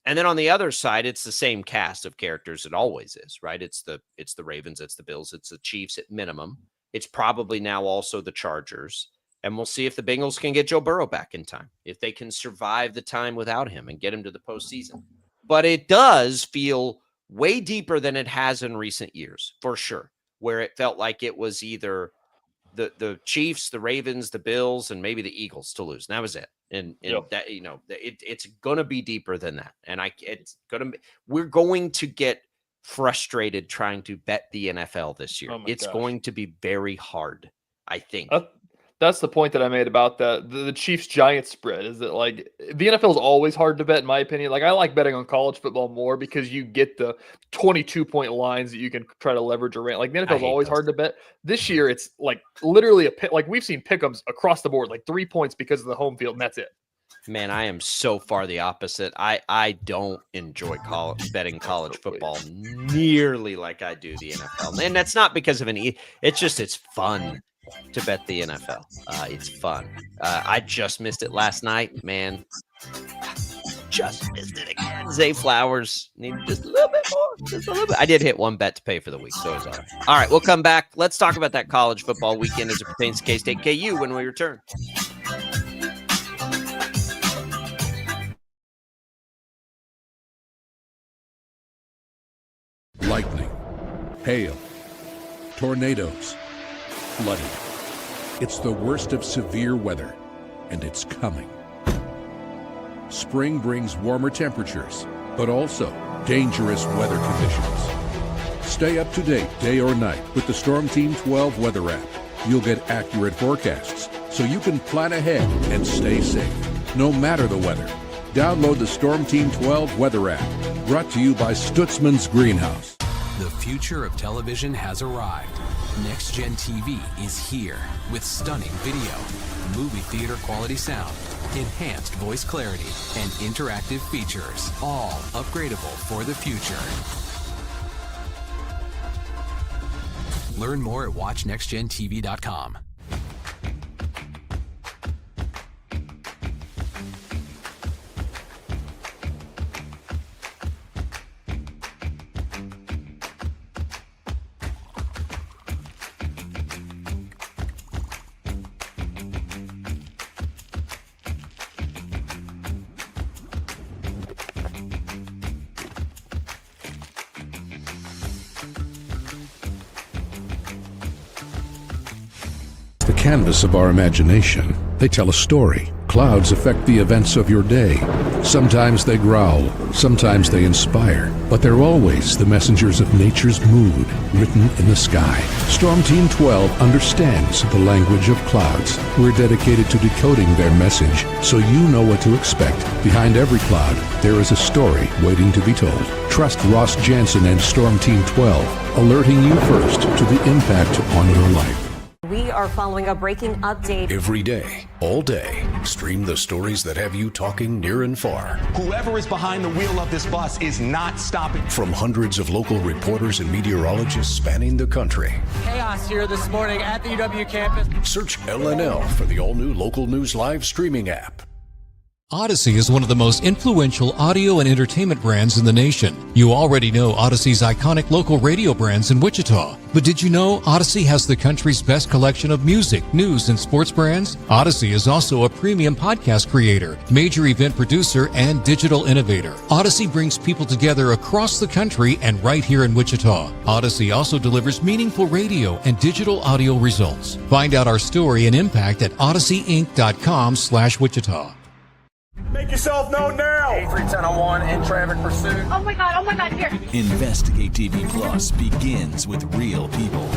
And then on the other side, it's the same cast of characters it always is, right? It's the Ravens, it's the Bills, it's the Chiefs at minimum. It's probably now also the Chargers. And we'll see if the Bengals can get Joe Burrow back in time, if they can survive the time without him and get him to the postseason. But it does feel way deeper than it has in recent years, for sure, where it felt like it was either the Chiefs, the Ravens, the Bills, and maybe the Eagles to lose. And that was it. And that, it's going to be deeper than that. And we're going to get frustrated trying to bet the NFL this year. It's going to be very hard, I think. That's the point that I made about the Chiefs Giants spread is that like the NFL is always hard to bet in my opinion. Like I like betting on college football more because you get the 22-point lines that you can try to leverage around. Like the NFL is always hard to bet. This year it's like literally like we've seen pick'ems across the board, like 3 points because of the home field, and that's it. Man, I am so far the opposite. I don't enjoy betting college football nearly like I do the NFL. And that's not because of it's fun to bet the NFL. It's fun. I just missed it last night, man. Just missed it again. Zay Flowers needed just a little bit more. Just a little bit. I did hit one bet to pay for the week, so it's all right. All right, we'll come back. Let's talk about that college football weekend as it pertains to K-State KU when we return. Lightning, hail, tornadoes, flooding. It's the worst of severe weather, and it's coming. Spring brings warmer temperatures, but also dangerous weather conditions. Stay up to date day or night with the Storm Team 12 weather app. You'll get accurate forecasts, so you can plan ahead and stay safe, no matter the weather. Download the Storm Team 12 weather app, brought to you by Stutzman's Greenhouse. The future of television has arrived. Next Gen TV is here with stunning video, movie theater quality sound, enhanced voice clarity, and interactive features, all upgradable for the future. Learn more at watchnextgentv.com. The canvas of our imagination. They tell a story. Clouds affect the events of your day. Sometimes they growl, sometimes they inspire, but they're always the messengers of nature's mood, written in the sky. Storm Team 12 understands the language of clouds. We're dedicated to decoding their message so you know what to expect. Behind every cloud, there is a story waiting to be told. Trust Ross Jansen and Storm Team 12, alerting you first to the impact on your life. We are following a breaking update. Every day, all day, stream the stories that have you talking near and far. Whoever is behind the wheel of this bus is not stopping. From hundreds of local reporters and meteorologists spanning the country. Chaos here this morning at the UW campus. Search LNL for the all-new Local News Live streaming app. Odyssey is one of the most influential audio and entertainment brands in the nation. You already know Odyssey's iconic local radio brands in Wichita. But did you know Odyssey has the country's best collection of music, news, and sports brands? Odyssey is also a premium podcast creator, major event producer, and digital innovator. Odyssey brings people together across the country and right here in Wichita. Odyssey also delivers meaningful radio and digital audio results. Find out our story and impact at odysseyinc.com/Wichita. Make yourself known now. 31001 in traffic pursuit. Oh my God, here. Investigate TV Plus begins with real people.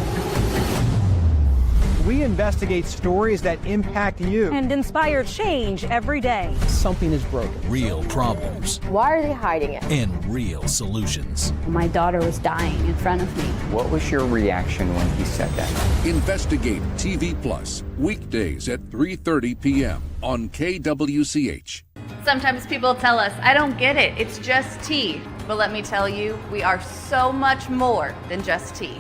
We investigate stories that impact you. And inspire change every day. Something is broken. Real problems. Why are they hiding it? And real solutions. My daughter was dying in front of me. What was your reaction when he said that? Investigate TV Plus, weekdays at 3:30 p.m. on KWCH. Sometimes people tell us, I don't get it, it's just tea. But let me tell you, we are so much more than just tea.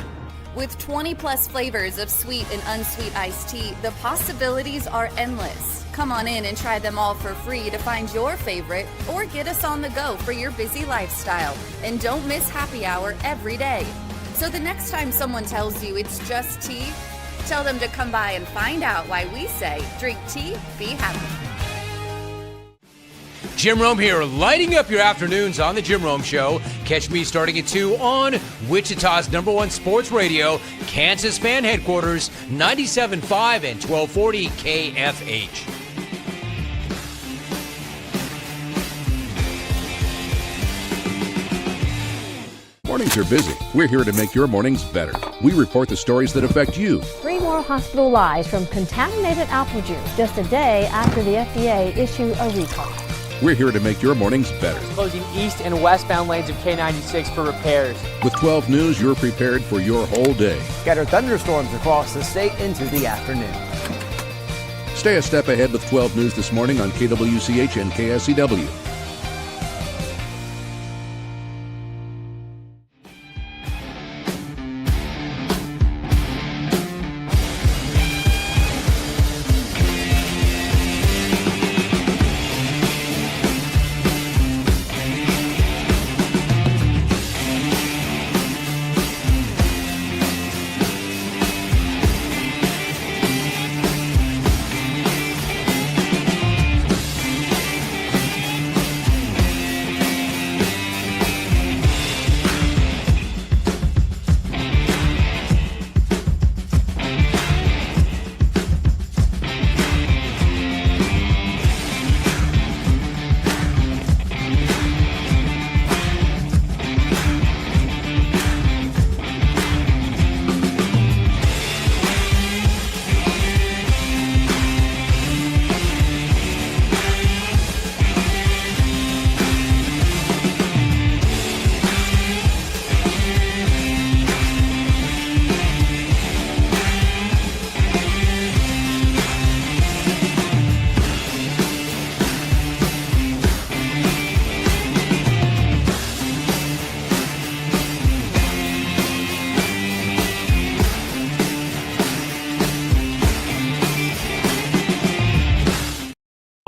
With 20 plus flavors of sweet and unsweet iced tea, the possibilities are endless. Come on in and try them all for free to find your favorite or get us on the go for your busy lifestyle. And don't miss happy hour every day. So the next time someone tells you it's just tea, tell them to come by and find out why we say drink tea, be happy. Jim Rome here, lighting up your afternoons on The Jim Rome Show. Catch me starting at 2 on Wichita's #1 sports radio, Kansas Fan Headquarters, 97.5 and 1240 KFH. Mornings are busy. We're here to make your mornings better. We report the stories that affect you. 3 more hospital lies from contaminated apple juice just a day after the FDA issue a recall. We're here to make your mornings better. Closing east and westbound lanes of K96 for repairs. With 12 News, you're prepared for your whole day. Scattered thunderstorms across the state into the afternoon. Stay a step ahead with 12 News this morning on KWCH and KSCW.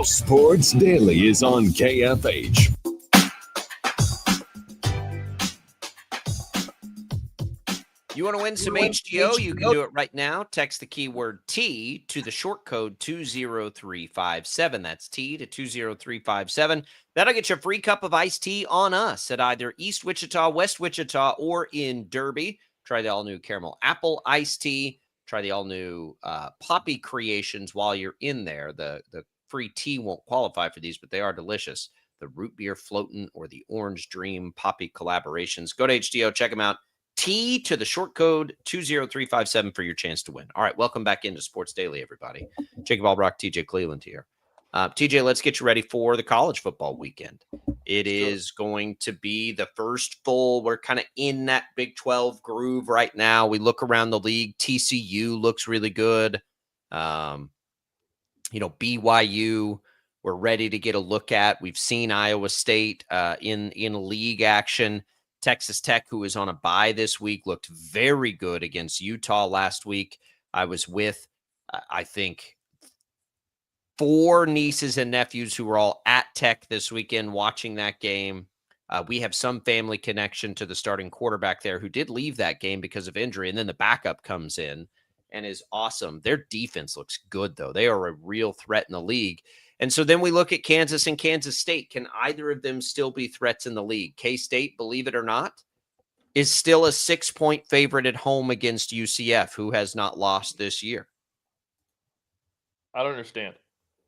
Sports Daily is on KFH. You want to win some HDO? You can do it right now. Text the keyword T to the short code 20357. That's T to 20357. That'll get you a free cup of iced tea on us at either East Wichita, West Wichita, or in Derby. Try the all-new caramel apple iced tea. Try the all-new poppy creations while you're in there. The free tea won't qualify for these, but they are delicious. The root beer floatin' or the orange dream poppy collaborations. Go to HDO, check them out. T to the short code 20357 for your chance to win. All right, welcome back into Sports Daily, everybody. Jacob Albrock, TJ Cleveland here. TJ, let's get you ready for the college football weekend. It is going to be the first full. We're kind of in that Big 12 groove right now. We look around the league. TCU looks really good. BYU, we're ready to get a look at. We've seen Iowa State in league action. Texas Tech, who is on a bye this week, looked very good against Utah last week. I was with, I think, 4 nieces and nephews who were all at Tech this weekend watching that game. We have some family connection to the starting quarterback there who did leave that game because of injury, and then the backup comes in and is awesome. Their defense looks good, though. They are a real threat in the league. And so then we look at Kansas and Kansas State. Can either of them still be threats in the league? K-State, believe it or not, is still a 6-point favorite at home against UCF, who has not lost this year. I don't understand.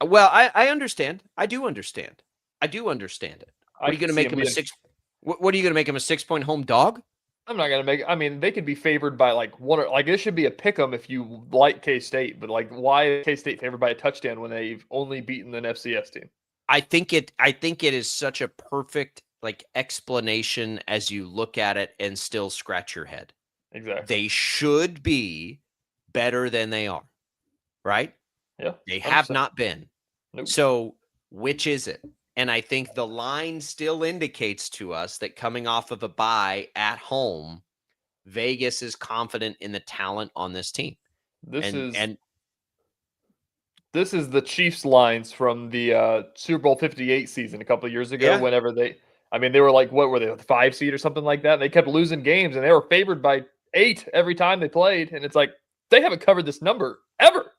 Well, I understand. I do understand. I do understand it. What are you going to make him a 6? What are you going to make him a 6-point home dog? I'm not going to make. I mean, they could be favored by like one or like this should be a pick 'em if you like K-State, but like why is K-State favored by a touchdown when they've only beaten an FCS team? I think it is such a perfect like explanation as you look at it and still scratch your head. Exactly. They should be better than they are, right? Yeah. They have not been. Nope. So which is it? And I think the line still indicates to us that coming off of a bye at home, Vegas is confident in the talent on this team. This is the Chiefs lines from the Super Bowl 58 season a couple of years ago. Yeah. Whenever they were like, what were they, the 5 seed or something like that? And they kept losing games, and they were favored by 8 every time they played. And it's like they haven't covered this number ever.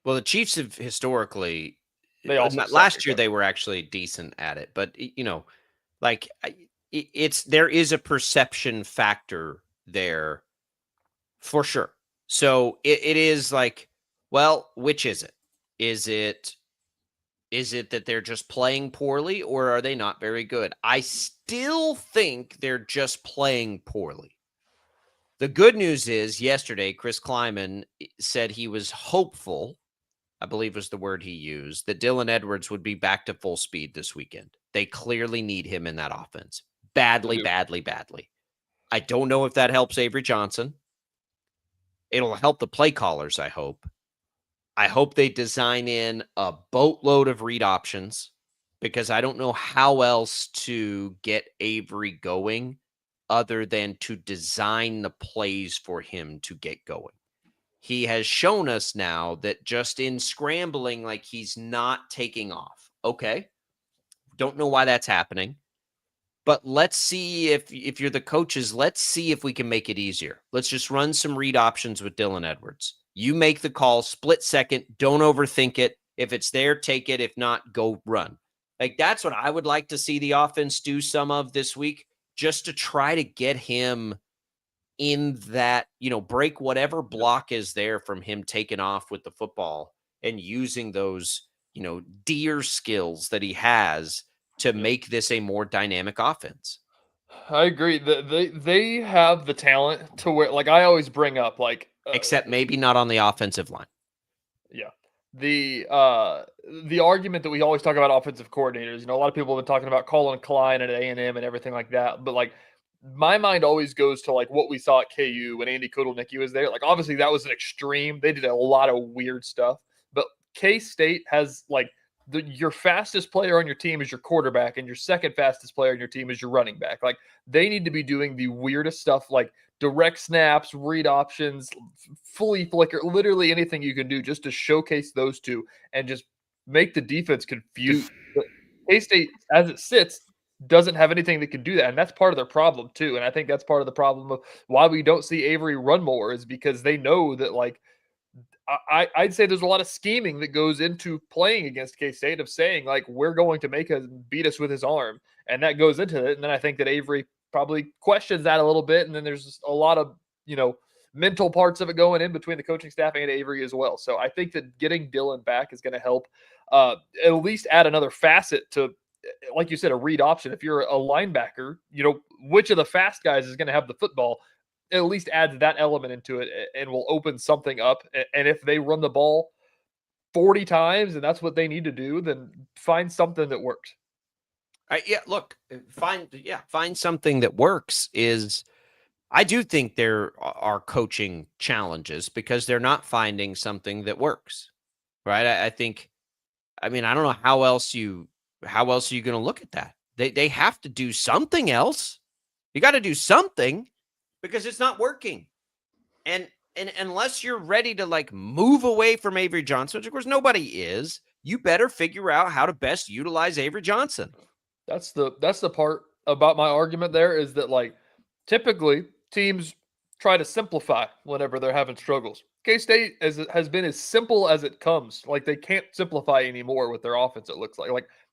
Well, the Chiefs have historically. They also last year they were actually decent at it, but there is a perception factor there for sure. So it is like, well, which is it? Is it that they're just playing poorly, or are they not very good? I still think they're just playing poorly. The good news is yesterday, Chris Kleiman said he was hopeful, I believe was the word he used, that Dylan Edwards would be back to full speed this weekend. They clearly need him in that offense. Badly. I don't know if that helps Avery Johnson. It'll help the play callers, I hope. I hope they design in a boatload of read options because I don't know how else to get Avery going other than to design the plays for him to get going. He has shown us now that just in scrambling, like he's not taking off. Okay. Don't know why that's happening. But let's see if you're the coaches, let's see if we can make it easier. Let's just run some read options with Dylan Edwards. You make the call, split second, don't overthink it. If it's there, take it. If not, go run. Like that's what I would like to see the offense do some of this week, just to try to get him in that, break whatever block is there from him taking off with the football and using those, deer skills that he has to make this a more dynamic offense. I agree. They have the talent to where, like I always bring up, like except maybe not on the offensive line. Yeah. The argument that we always talk about offensive coordinators, a lot of people have been talking about Colin Klein at A&M and everything like that. But like my mind always goes to like what we saw at KU when Andy Kotelnicki was there. Like obviously that was an extreme. They did a lot of weird stuff. But K-State has like your fastest player on your team is your quarterback, and your second fastest player on your team is your running back. Like they need to be doing the weirdest stuff, like direct snaps, read options, fully flicker, literally anything you can do just to showcase those two and just make the defense confused. K-State, as it sits, doesn't have anything that can do that, and that's part of their problem too. And I think that's part of the problem of why we don't see Avery run more is because they know that like I'd say there's a lot of scheming that goes into playing against K-State of saying like we're going to make him beat us with his arm, and that goes into it. And then I think that Avery probably questions that a little bit, and then there's just a lot of mental parts of it going in between the coaching staff and Avery as well. So I think that getting Dylan back is going to help at least add another facet to, like you said, a read option. If you're a linebacker, which of the fast guys is going to have the football? at least adds that element into it and will open something up. And if they run the ball 40 times and that's what they need to do, then find something that works. Look, find something that works is. I do think there are coaching challenges because they're not finding something that works, right? I think. I mean, I don't know how else are you going to look at that? They have to do something else. You got to do something because it's not working. And unless you're ready to like move away from Avery Johnson, which of course nobody is, you better figure out how to best utilize Avery Johnson. That's the part about my argument there is that like typically teams try to simplify whenever they're having struggles. K-State has been as simple as it comes. Like they can't simplify anymore with their offense. It looks like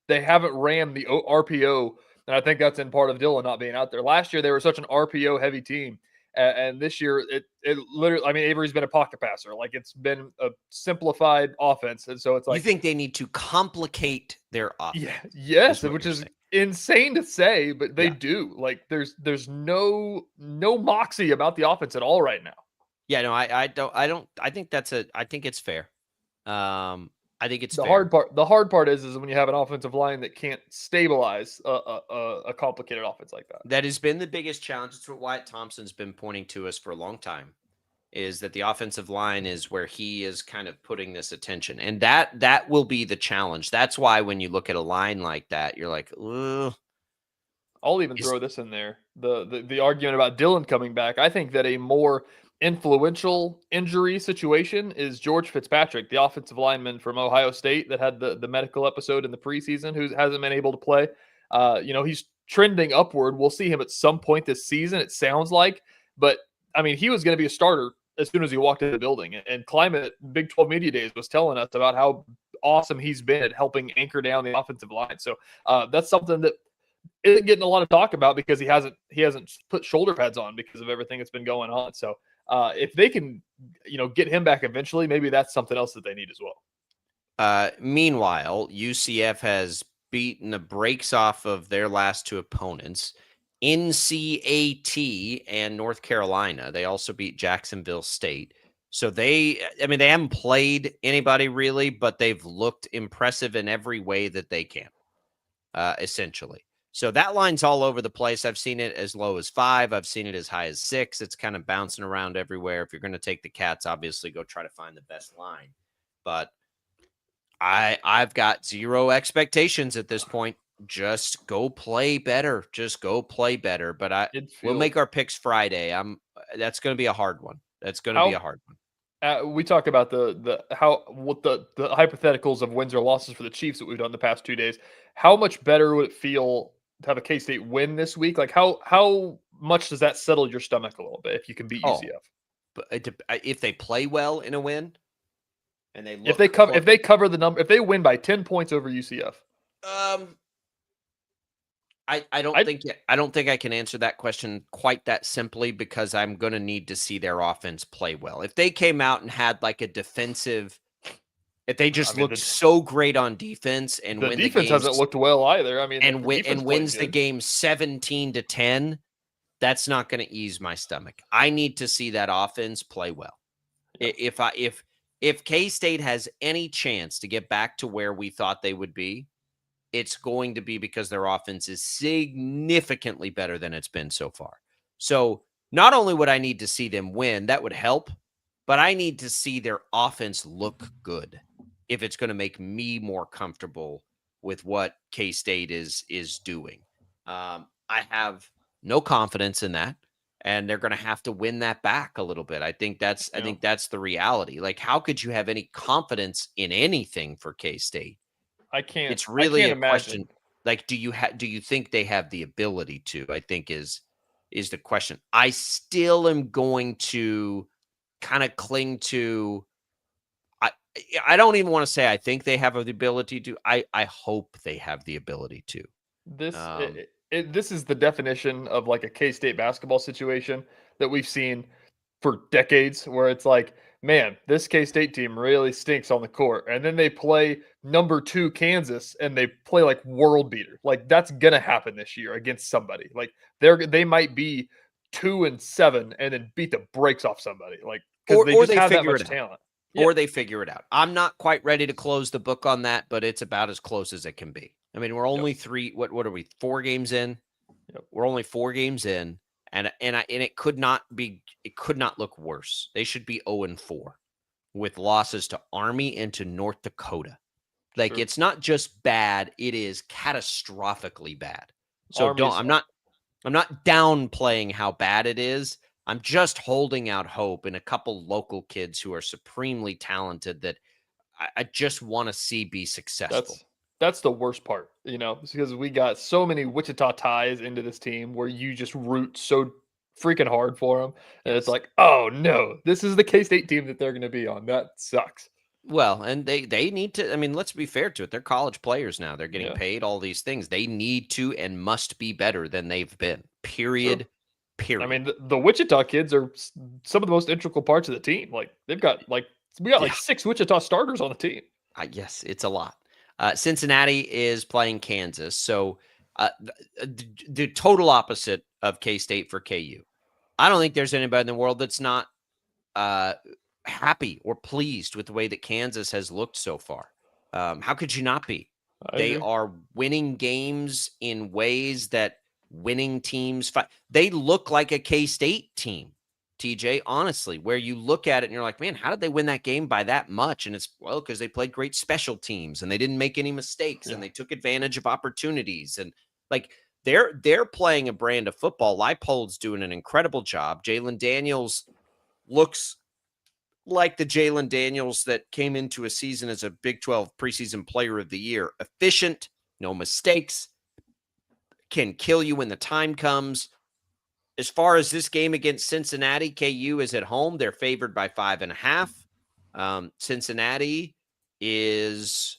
they haven't ran the RPO, and I think that's in part of Dylan not being out there. Last year they were such an RPO heavy team, and this year it literally. I mean, Avery's been a pocket passer. Like it's been a simplified offense, and so it's like you think they need to complicate their offense. Yeah, yes, which is insane to say, but they do. Like there's no moxie about the offense at all right now. Yeah, no, I don't. I think it's fair. I think it's the fair. hard part. The hard part is when you have an offensive line that can't stabilize a complicated offense like that. That has been the biggest challenge. It's what Wyatt Thompson's been pointing to us for a long time. Is that the offensive line is where he is kind of putting this attention, and that will be the challenge. That's why when you look at a line like that, you're like, ugh. I'll even throw this in there. The argument about Dylan coming back. I think that a more influential injury situation is George Fitzpatrick, the offensive lineman from Ohio State that had the medical episode in the preseason, who hasn't been able to play. He's trending upward. We'll see him at some point this season, it sounds like. But, I mean, he was going to be a starter as soon as he walked in the building. And Climate, Big 12 Media Days, was telling us about how awesome he's been at helping anchor down the offensive line. So that's something that isn't getting a lot of talk about because he hasn't put shoulder pads on because of everything that's been going on. So if they can, get him back eventually, maybe that's something else that they need as well. Meanwhile, UCF has beaten the brakes off of their last two opponents, NCAT and North Carolina. They also beat Jacksonville State. So they haven't played anybody really, but they've looked impressive in every way that they can, essentially. So that line's all over the place. I've seen it as low as 5. I've seen it as high as 6. It's kind of bouncing around everywhere. If you're going to take the Cats, obviously go try to find the best line. But I've got zero expectations at this point. Just go play better. But we'll make our picks Friday. That's going to be a hard one. We talk about the hypotheticals of wins or losses for the Chiefs that we've done the past 2 days. How much better would it feel to have a K-State win this week? Like how much does that settle your stomach a little bit if you can beat UCF? But if they play well in a win, and if they cover the number, if they win by 10 points over UCF, I don't think I can answer that question quite that simply because I'm going to need to see their offense play well. If they came out and had like a defensive, if they just looked so great on defense and the win defense hasn't looked well either. I mean, and wins the game 17-10, that's not going to ease my stomach. I need to see that offense play well. If K-State has any chance to get back to where we thought they would be, it's going to be because their offense is significantly better than it's been so far. So not only would I need to see them win, that would help, but I need to see their offense look good if it's going to make me more comfortable with what K-State is doing. I have no confidence in that, and they're going to have to win that back a little bit. I think that's the reality. Like, how could you have any confidence in anything for K-State? I can't. It's really a imagine. question. Like, do you think they have the ability to? I think is the question. I still am going to kind of cling to. I don't even want to say I think they have the ability to. I hope they have the ability to. This is the definition of like a K-State basketball situation that we've seen for decades, where it's like, man, this K-State team really stinks on the court. And then they play number 2 Kansas and they play like world beater. Like that's going to happen this year against somebody. Like they might be 2-7 and then beat the brakes off somebody, like, because they just have that much talent. Or they figure it out. I'm not quite ready to close the book on that, but it's about as close as it can be. I mean, we're only what are we, 4 games in? Yep. We're only 4 games in, and it could not look worse. They should be 0-4 with losses to Army and to North Dakota. Like, Sure. it's not just bad, it is catastrophically bad. So Army's I'm not downplaying how bad it is. I'm just holding out hope in a couple local kids who are supremely talented that I just want to see be successful. That's the worst part, because we got so many Wichita ties into this team where you just root so freaking hard for them. And it's like, oh no, this is the K-State team that they're going to be on. That sucks. Well, and they need to, I mean, let's be fair to it. They're college players now. They're getting paid all these things. They need to and must be better than they've been. Period. Sure. Period. I mean, the Wichita kids are some of the most integral parts of the team. Like, we got 6 Wichita starters on the team. Yes, it's a lot. Cincinnati is playing Kansas. So the total opposite of K-State for KU. I don't think there's anybody in the world that's not happy or pleased with the way that Kansas has looked so far. How could you not be? They are winning games in ways that winning teams fight. They look like a K-State team, TJ, honestly, where you look at it and you're like, man, how did they win that game by that much? And it's, well, because they played great special teams and they didn't make any mistakes and they took advantage of opportunities. And like, they're playing a brand of football. Leipold's doing an incredible job. Jalen Daniels looks like the Jalen Daniels that came into a season as a Big 12 preseason player of the year. Efficient, no mistakes, can kill you when the time comes. As far as this game against Cincinnati, KU is at home. They're favored by 5.5. Cincinnati is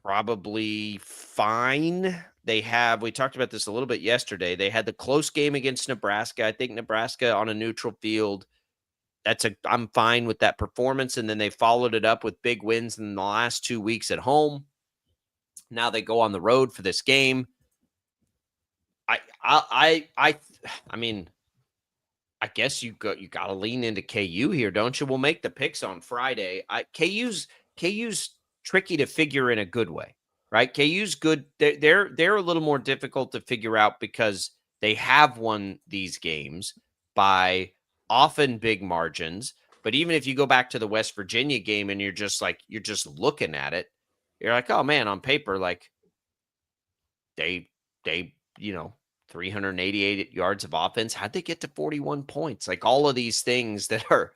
probably fine. We talked about this a little bit yesterday. They had the close game against Nebraska. I think Nebraska on a neutral field, I'm fine with that performance. And then they followed it up with big wins in the last 2 weeks at home. Now they go on the road for this game. I mean, I guess you got to lean into KU here, don't you? We'll make the picks on Friday. KU's tricky to figure in a good way, right? KU's good. They're a little more difficult to figure out because they have won these games by often big margins. But even if you go back to the West Virginia game and you're just looking at it, you're like, oh man, on paper, like they 388 yards of offense. How'd they get to 41 points? Like all of these things that are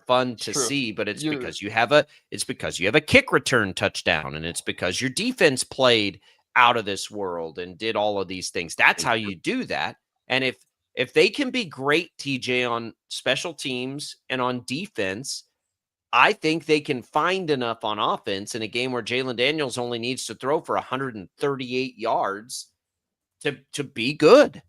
fun to see, but it's because you have a kick return touchdown, and it's because your defense played out of this world and did all of these things. That's how you do that. And if they can be great, TJ, on special teams and on defense, I think they can find enough on offense in a game where Jalen Daniels only needs to throw for 138 yards to be good.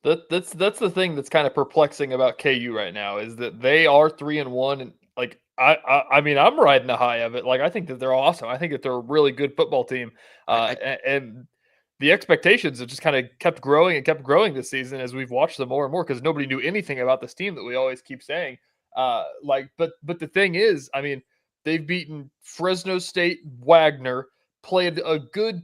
That's the thing that's kind of perplexing about KU right now is that they are 3-1, and like I mean, I'm riding the high of it. Like, I think that they're awesome. I think that they're a really good football team. And the expectations have just kind of kept growing this season as we've watched them more and more, because nobody knew anything about this team that we always keep saying. But the thing is, I mean, they've beaten Fresno State, Wagner, played a good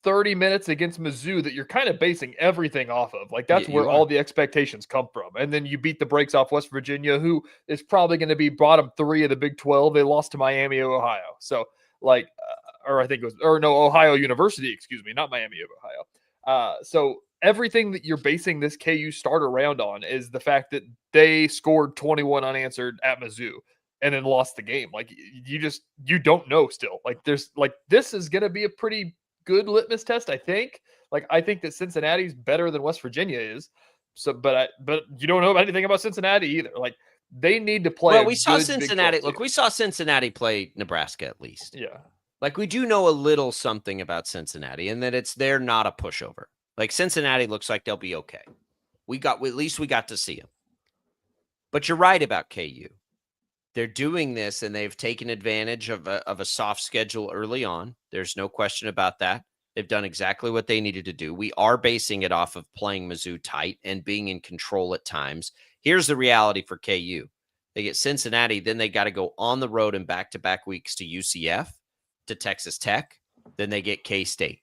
30 minutes against Mizzou that you're kind of basing everything off of. Like, that's where all the expectations come from. And then you beat the brakes off West Virginia, who is probably going to be bottom 3 of the Big 12. They lost to Miami of Ohio. So, like, Ohio University, excuse me, not Miami of Ohio. So everything that you're basing this KU start around on is the fact that they scored 21 unanswered at Mizzou and then lost the game. Like, you don't know still. Like, this is going to be a pretty good litmus test, I think. Like, I think that Cincinnati's better than West Virginia is. So, but you don't know anything about Cincinnati either. Like, they need to play. Well, we saw Cincinnati. Look, we saw Cincinnati play Nebraska at least. Yeah. Like, we do know a little something about Cincinnati, and that they're not a pushover. Like, Cincinnati looks like they'll be okay. At least we got to see them. But you're right about KU. They're doing this, and they've taken advantage of a soft schedule early on. There's no question about that. They've done exactly what they needed to do. We are basing it off of playing Mizzou tight and being in control at times. Here's the reality for KU. They get Cincinnati, then they got to go on the road in back-to-back weeks to UCF, to Texas Tech. Then they get K-State.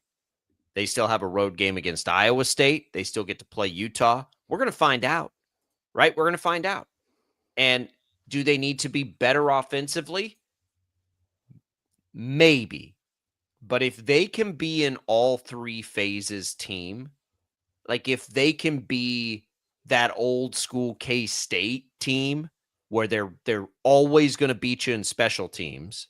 They still have a road game against Iowa State. They still get to play Utah. We're going to find out, right? We're going to find out. And do they need to be better offensively? Maybe. But if they can be in all three phases team, like if they can be that old school K-State team where they're always going to beat you in special teams,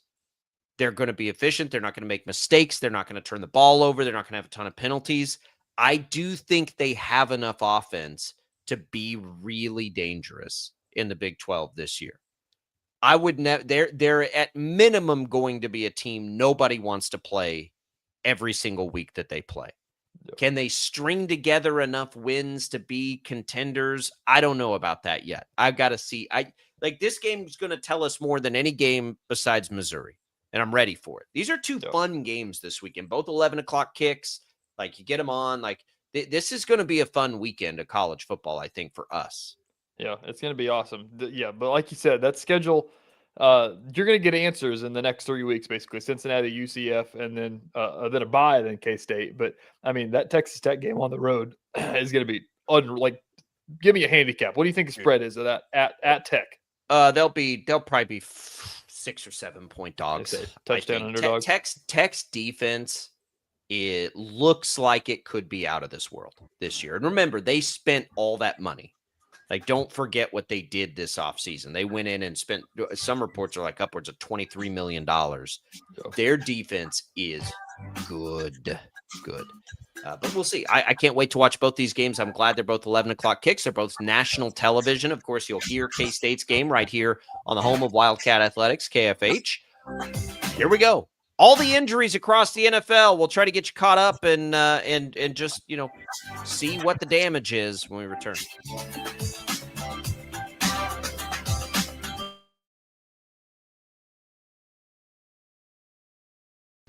they're going to be efficient, they're not going to make mistakes, they're not going to turn the ball over, they're not going to have a ton of penalties. I do think they have enough offense to be really dangerous in the Big 12 this year. I would they're at minimum going to be a team nobody wants to play every single week that they play. Yep. Can they string together enough wins to be contenders? I don't know about that yet. I've got to see. This game is going to tell us more than any game besides Missouri, and I'm ready for it. These are two fun games this weekend, both 11 o'clock kicks. Like, you get them on. Like, this is going to be a fun weekend of college football, I think, for us. Yeah, it's going to be awesome. Yeah, but like you said, that schedule, you're going to get answers in the next 3 weeks, basically. Cincinnati, UCF, and then a bye, then K-State. But, I mean, that Texas Tech game on the road is going to be give me a handicap. What do you think the spread is of that at Tech? They'll probably be 6 or 7 point dogs. Touchdown underdog. Tech's defense, it looks like it could be out of this world this year. And remember, they spent all that money. Like, don't forget what they did this offseason. They went in and spent, some reports are like upwards of $23 million. Their defense is good. But we'll see. I can't wait to watch both these games. I'm glad they're both 11 o'clock kicks. They're both national television. Of course, you'll hear K-State's game right here on the home of Wildcat Athletics, KFH. Here we go. All the injuries across the NFL. We'll try to get you caught up and just, see what the damage is when we return.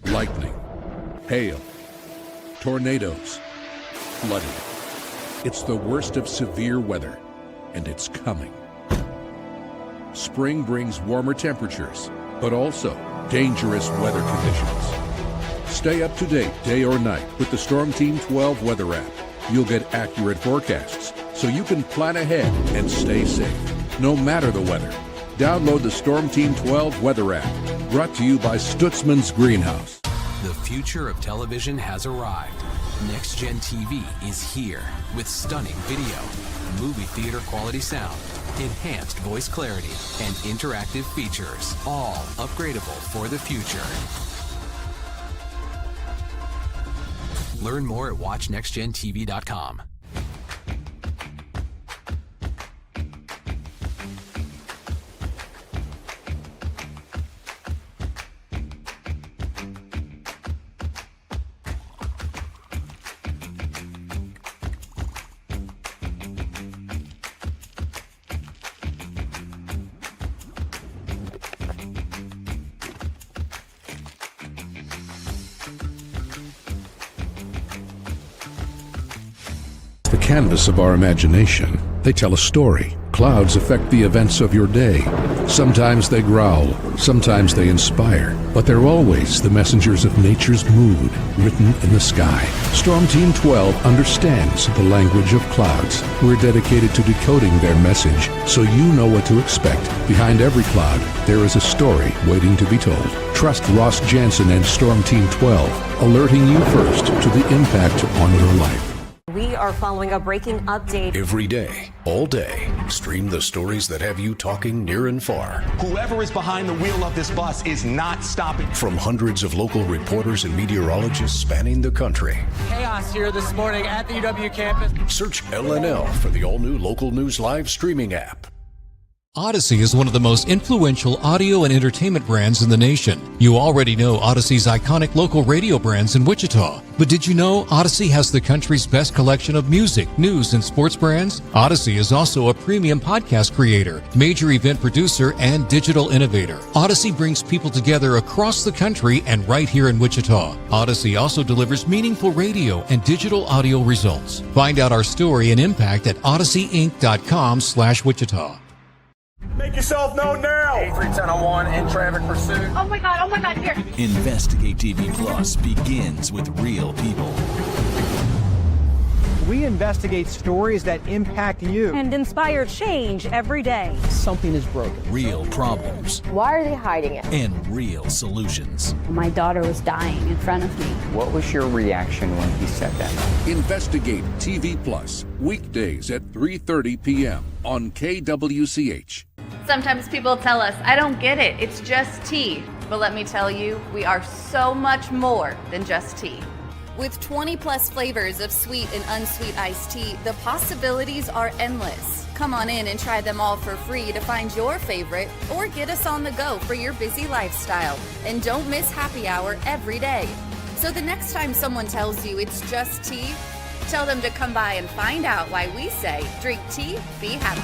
Lightning, hail, tornadoes, flooding. It's the worst of severe weather, and it's coming. Spring brings warmer temperatures, but also dangerous weather conditions. Stay up to date day or night with the Storm Team 12 weather app. You'll get accurate forecasts so you can plan ahead and stay safe, no matter the weather. Download the Storm Team 12 weather app, brought to you by Stutzman's Greenhouse. The future of television has arrived. Next Gen TV is here with stunning video, movie theater quality sound, enhanced voice clarity, and interactive features, all upgradable for the future. Learn more at watchnextgentv.com. The canvas of our imagination. They tell a story. Clouds affect the events of your day. Sometimes they growl, sometimes they inspire, but they're always the messengers of nature's mood, written in the sky. Storm Team 12 understands the language of clouds. We're dedicated to decoding their message, so you know what to expect. Behind every cloud, there is a story waiting to be told. Trust Ross Jansen and Storm Team 12, alerting you first to the impact on your life. We are following a breaking update. Every day, all day, stream the stories that have you talking near and far. Whoever is behind the wheel of this bus is not stopping. From hundreds of local reporters and meteorologists spanning the country. Chaos here this morning at the UW campus. Search LNL for the all-new Local News Live streaming app. Odyssey is one of the most influential audio and entertainment brands in the nation. You already know Odyssey's iconic local radio brands in Wichita. But did you know Odyssey has the country's best collection of music, news, and sports brands? Odyssey is also a premium podcast creator, major event producer, and digital innovator. Odyssey brings people together across the country and right here in Wichita. Odyssey also delivers meaningful radio and digital audio results. Find out our story and impact at odysseyinc.com/Wichita. Make yourself known now. 83-1001 in traffic pursuit. Oh my God, here. Investigate TV Plus begins with real people. We investigate stories that impact you. And inspire change every day. Something is broken. Real problems. Why are they hiding it? And real solutions. My daughter was dying in front of me. What was your reaction when he said that? Investigate TV Plus, weekdays at 3:30 p.m. on KWCH. Sometimes people tell us, I don't get it, it's just tea. But let me tell you, we are so much more than just tea. With 20 plus flavors of sweet and unsweet iced tea, the possibilities are endless. Come on in and try them all for free to find your favorite or get us on the go for your busy lifestyle. And don't miss happy hour every day. So the next time someone tells you it's just tea, tell them to come by and find out why we say, drink tea, be happy.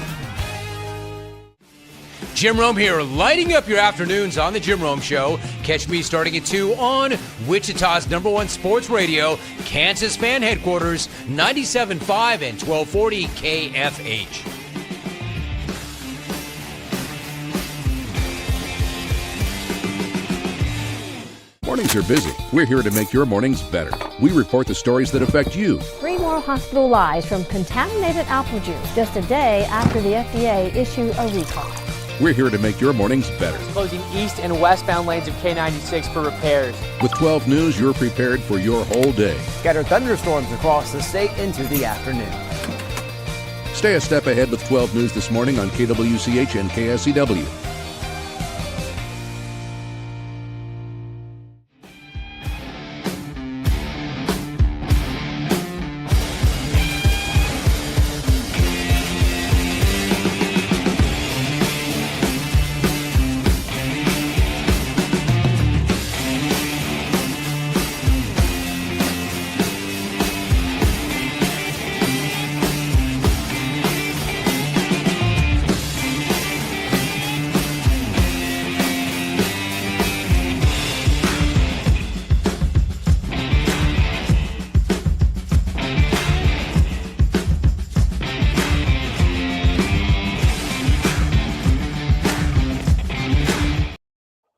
Jim Rome here, lighting up your afternoons on The Jim Rome Show. Catch me starting at 2 on Wichita's #1 sports radio, Kansas Fan Headquarters, 97.5 and 1240 KFH. Mornings are busy. We're here to make your mornings better. We report the stories that affect you. 3 more hospital lies from contaminated apple juice just a day after the FDA issued a recall. We're here to make your mornings better. Closing east and westbound lanes of K96 for repairs. With 12 News, you're prepared for your whole day. Scattered thunderstorms across the state into the afternoon. Stay a step ahead with 12 News this morning on KWCH and KSCW.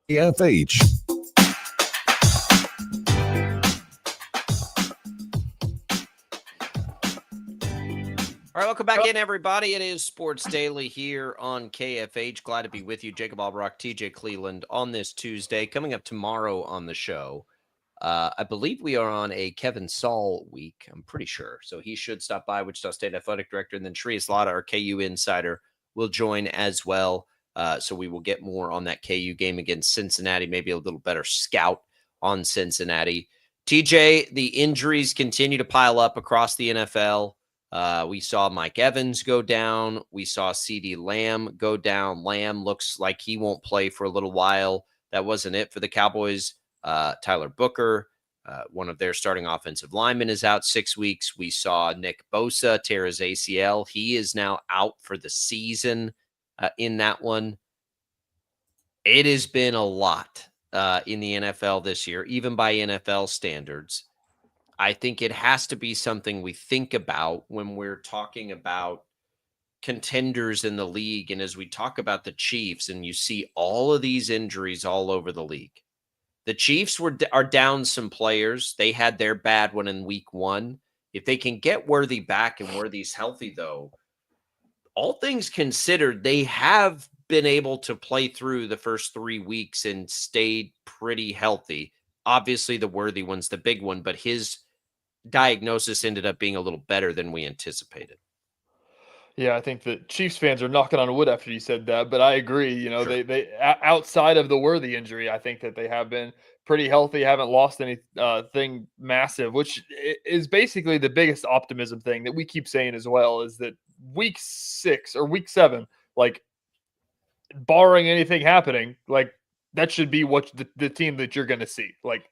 KFH. All right, welcome back in, everybody. It is Sports Daily here on KFH. Glad to be with you. Jacob Albrock, TJ Cleveland on this Tuesday. Coming up tomorrow on the show, I believe we are on a Kevin Saul week. I'm pretty sure. So he should stop by, Wichita State Athletic Director. And then Shreya Slaughter, our KU insider, will join as well. So we will get more on that KU game against Cincinnati, maybe a little better scout on Cincinnati. TJ, the injuries continue to pile up across the NFL. We saw Mike Evans go down. We saw CeeDee Lamb go down. Lamb looks like he won't play for a little while. That wasn't it for the Cowboys. Tyler Booker, one of their starting offensive linemen, is out 6 weeks. We saw Nick Bosa tear his ACL. He is now out for the season in that one. It has been a lot in the NFL this year, even by NFL standards. I think it has to be something we think about when we're talking about contenders in the league. And as we talk about the Chiefs and you see all of these injuries all over the league, the Chiefs are down some players. They had their bad one in week 1. If they can get Worthy back and Worthy's healthy, though, all things considered, they have been able to play through the first 3 weeks and stayed pretty healthy. Obviously, the Worthy one's the big one, but his diagnosis ended up being a little better than we anticipated. Yeah, I think that Chiefs fans are knocking on wood after you said that, but I agree. You know, Sure. they outside of the Worthy injury, I think that they have been pretty healthy, haven't lost anything massive, which is basically the biggest optimism thing that we keep saying as well, is that week 6 or week 7, like barring anything happening, like that should be what the team that you're going to see. Like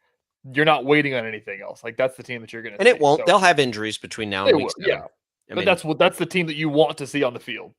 you're not waiting on anything else. Like that's the team that you're going to see. And it won't. So, They'll have injuries between now and week 7. yeah. But that's the team that you want to see on the field,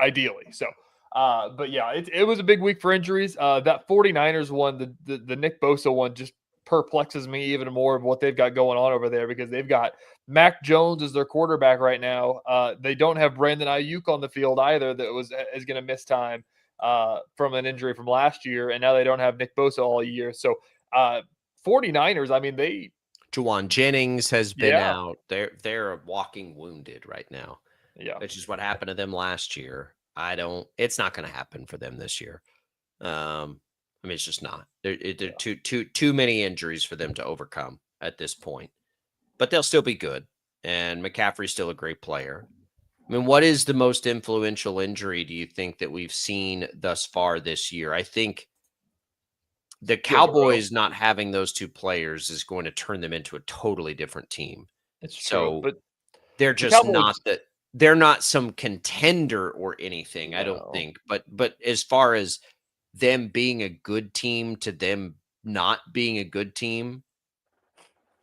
ideally. So, but yeah, it was a big week for injuries. That 49ers one, the Nick Bosa one, just perplexes me even more of what they've got going on over there, because they've got Mac Jones as their quarterback right now. They don't have Brandon Ayuk on the field either. That is going to miss time from an injury from last year, and now they don't have Nick Bosa all year. So, 49ers, I mean, Juwan Jennings has been out. They're walking wounded right now. Yeah. Which is what happened to them last year. It's not going to happen for them this year. I mean, it's just not. There too many injuries for them to overcome at this point. But they'll still be good. And McCaffrey's still a great player. I mean, what is the most influential injury do you think that we've seen thus far this year? I think the Cowboys not having those two players is going to turn them into a totally different team. It's true, so but they're just not that. They're not some contender or anything, No. I don't think. But as far as them being a good team to them not being a good team,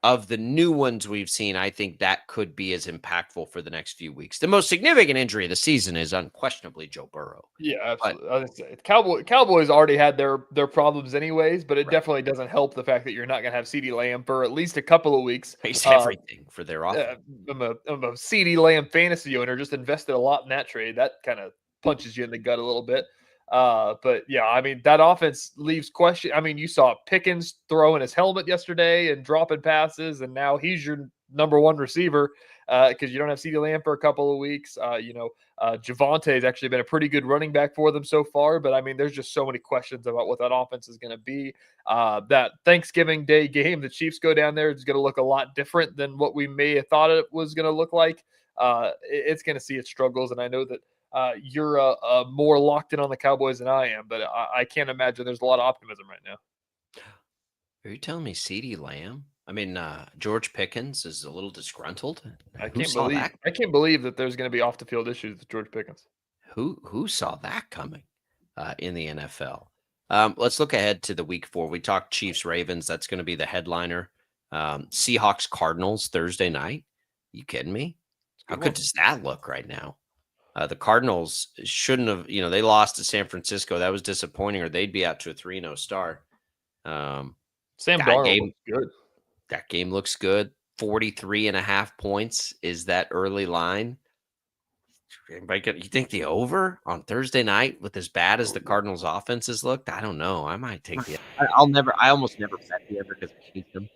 of the new ones we've seen, I think that could be as impactful for the next few weeks. The most significant injury of the season is unquestionably Joe Burrow. Yeah, absolutely. I would say Cowboys already had their problems anyways, but it definitely doesn't help the fact that you're not going to have CeeDee Lamb for at least a couple of weeks. He's everything for their offense. I'm a CeeDee Lamb fantasy owner, just invested a lot in that trade. That kind of punches you in the gut a little bit. But yeah, I mean, that offense leaves question. I mean, you saw Pickens throwing his helmet yesterday and dropping passes, and now he's your number one receiver because you don't have CeeDee Lamb for a couple of weeks. Javonte has actually been a pretty good running back for them so far, but I mean, there's just so many questions about what that offense is going to be. That Thanksgiving Day game, the Chiefs go down there, it's going to look a lot different than what we may have thought it was going to look like. It's going to see its struggles, and I know that you're more locked in on the Cowboys than I am, but I can't imagine there's a lot of optimism right now. Are you telling me CeeDee Lamb? I mean, George Pickens is a little disgruntled. I can't believe that there's going to be off the field issues with George Pickens. Who saw that coming in the NFL? Let's look ahead to the week 4. We talked Chiefs Ravens. That's going to be the headliner. Seahawks Cardinals Thursday night. You kidding me? How good does that look right now? The Cardinals shouldn't have, they lost to San Francisco. That was disappointing, or they'd be out to a 3-0 start. Sam Darnold looks good. That game looks good. 43.5 points is that early line. You think the over on Thursday night with as bad as the Cardinals offenses looked? I don't know. I might take the. I almost never bet the over because I hate them.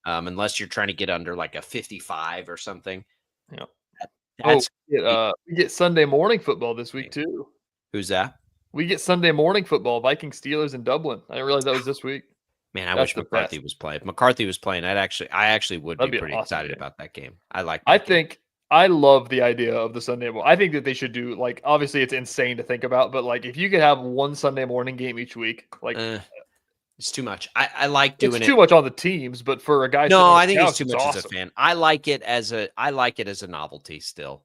Unless you're trying to get under like a 55 or something. Yeah. We get Sunday morning football this week too. Who's that? We get Sunday morning football. Vikings Steelers in Dublin. I didn't realize that was this week. Man, I wish McCarthy was playing. If McCarthy was playing, I actually would be pretty excited about that game. I love the idea of the Sunday morning. I think that they should do, like, obviously it's insane to think about, but like if you could have one Sunday morning game each week, like it's too much. I like doing it. It's too much on the teams, but for a guy, no, I think it's too much as a fan. I like it as a novelty still.